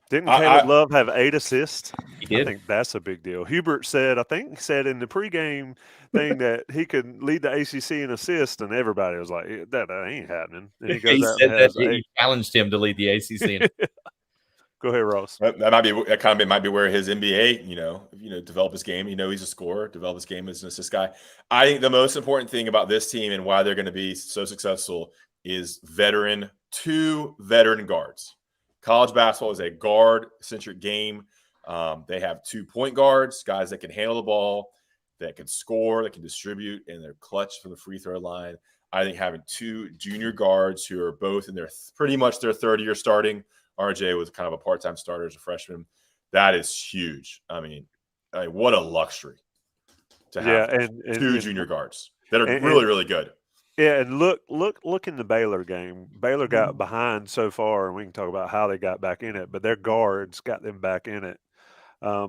didn't Caleb Love have 8 assists? He did. I think that's a big deal. Hubert said in the pregame thing that he could lead the ACC in assists, and everybody was like, that ain't happening. And he said that he challenged him to lead the ACC. Go ahead, Ross. That might be where his NBA, develop his game. He's a scorer, develop his game as an assist guy. I think the most important thing about this team and why they're going to be so successful is 2 veteran guards. College basketball is a guard-centric game. They have 2 point guards, guys that can handle the ball, that can score, that can distribute, and they're clutch from the free throw line. I think having 2 junior guards who are both in pretty much their 3rd year starting. RJ was kind of a part-time starter as a freshman. That is huge. I mean what a luxury to have 2 junior guards that are really, really good. Yeah, and look in the Baylor game. Baylor got behind so far, and we can talk about how they got back in it. But their guards got them back in it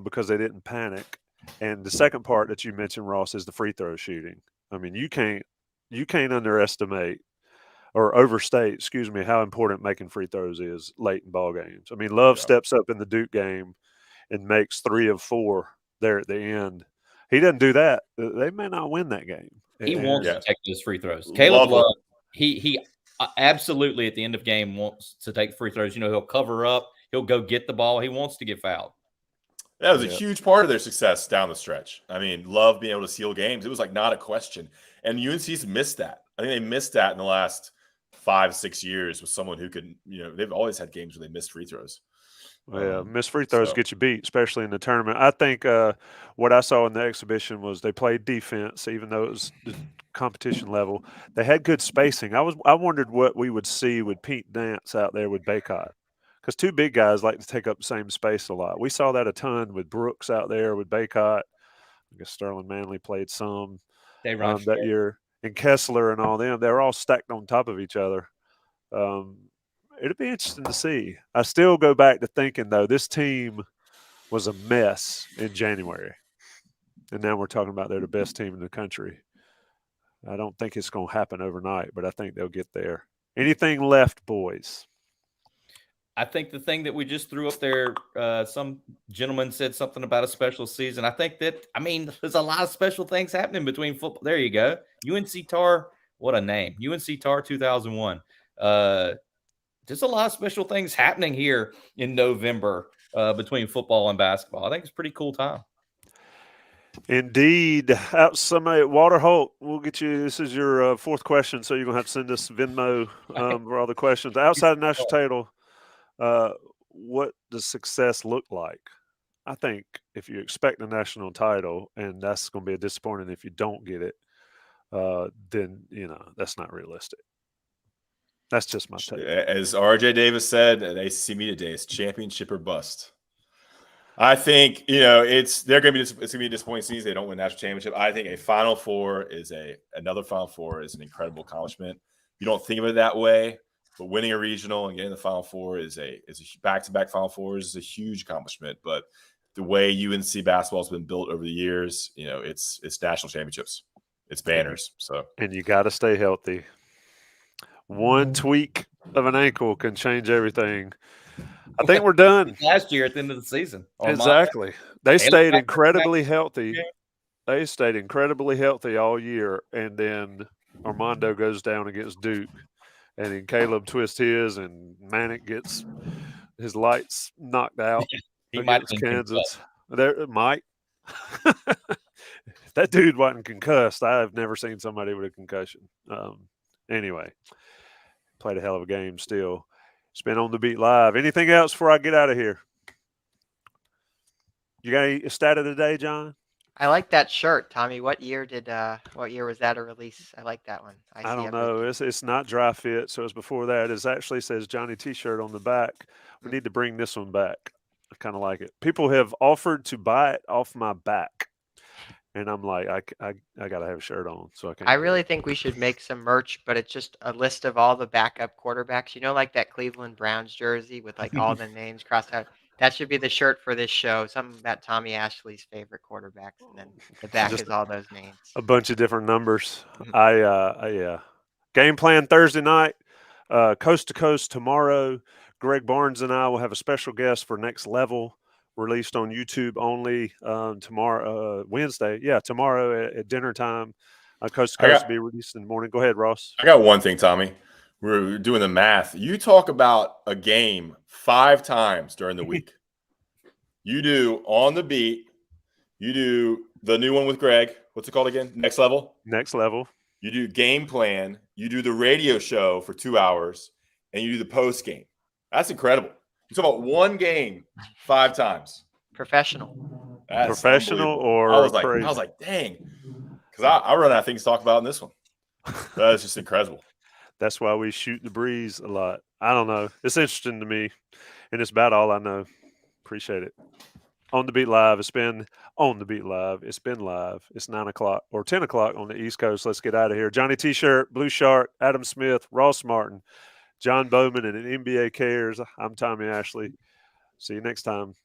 because they didn't panic. And the second part that you mentioned, Ross, is the free throw shooting. I mean, you can't underestimate or overstate, excuse me, how important making free throws is late in ball games. I mean, Love steps up in the Duke game and makes 3 of 4 there at the end. He doesn't do that, they may not win that game. He wants Yeah. to take those free throws. Caleb Love Love, he absolutely at the end of game wants to take free throws. You know, he'll cover up, he'll go get the ball. He wants to get fouled. That was a huge part of their success down the stretch. I mean, Love being able to seal games. It was like not a question. And UNC's missed that. I think they missed that in the last 5-6 years with someone who could, they've always had games where they missed free throws. Yeah, missed free throws get you beat, especially in the tournament. I think what I saw in the exhibition was they played defense, even though it was the competition level. They had good spacing. I wondered what we would see with Pete Dance out there with Baycott, because two big guys like to take up the same space a lot. We saw that a ton with Brooks out there with Baycott. I guess Sterling Manley played some that year, and Kessler and all them. They're all stacked on top of each other. It'll be interesting to see. I still go back to thinking, though, this team was a mess in January. And now we're talking about they're the best team in the country. I don't think it's going to happen overnight, but I think they'll get there. Anything left, boys? I think the thing that we just threw up there, some gentleman said something about a special season. I think that, there's a lot of special things happening between football. There you go. UNC Tar, what a name. UNC Tar 2001. There's a lot of special things happening here in November between football and basketball. I think it's a pretty cool time. Indeed. Somebody, Walter Holt, we'll get you. This is your fourth question, so you're going to have to send us Venmo for all the questions. Outside of national title, what does success look like? I think if you expect a national title, and that's going to be a disappointing if you don't get it, then, that's not realistic. That's just my take. As RJ Davis said at ACC Media Day, it's championship or bust. I think it's going to be a disappointing season. They don't win national championship. I think a Final Four is another Final Four is an incredible accomplishment. You don't think of it that way, but winning a regional and getting the Final Four is a back-to-back Final Fours is a huge accomplishment. But the way UNC basketball has been built over the years, it's national championships, it's banners. So and you got to stay healthy. One tweak of an ankle can change everything. I think we're done. Last year at the end of the season. Exactly. They stayed incredibly healthy. They stayed incredibly healthy all year. And then Armando goes down against Duke. And then Caleb twists his, and Manic gets his lights knocked out against Kansas. Mike. If that dude wasn't concussed, I've never seen somebody with a concussion. Anyway. Played a hell of a game still. It's been On the Beat Live. Anything else before I get out of here? You got a stat of the day, John? I like that shirt, Tommy. What year was that a release? I like that one. I don't know. It's not dry fit, so it's before that. It actually says Johnny T-shirt on the back. We need to bring this one back. I kind of like it. People have offered to buy it off my back. And I'm like, I got to have a shirt on, so I can't. I really think we should make some merch, but it's just a list of all the backup quarterbacks. Like that Cleveland Browns jersey with like all the names crossed out. That should be the shirt for this show. Something about Tommy Ashley's favorite quarterbacks, and then the back is all those names. A bunch of different numbers. Yeah. Game plan Thursday night, coast to coast tomorrow. Greg Barnes and I will have a special guest for Next Level, released on YouTube only tomorrow, Wednesday. Yeah, tomorrow at dinner time. Coast to Coast will be released in the morning. Go ahead, Ross. I got one thing, Tommy. We're doing the math. You talk about a game 5 times during the week. You do On the Beat. You do the new one with Greg. What's it called again? Next Level? Next Level. You do Game Plan. You do the radio show for 2 hours. And you do the post game. That's incredible. You talk about one game 5 times. Professional. That's professional or I was crazy. like, dang. Because I run out of things to talk about in this one. That's just incredible. That's why we shoot the breeze a lot. I don't know. It's interesting to me, and it's about all I know. Appreciate it. On the Beat Live. It's been On the Beat Live. It's been live. It's 9 o'clock or 10 o'clock on the East Coast. Let's get out of here. Johnny T-Shirt, Blue Shark, Adam Smith, Ross Martin, John Bowman, and an NBA Cares. I'm Tommy Ashley. See you next time.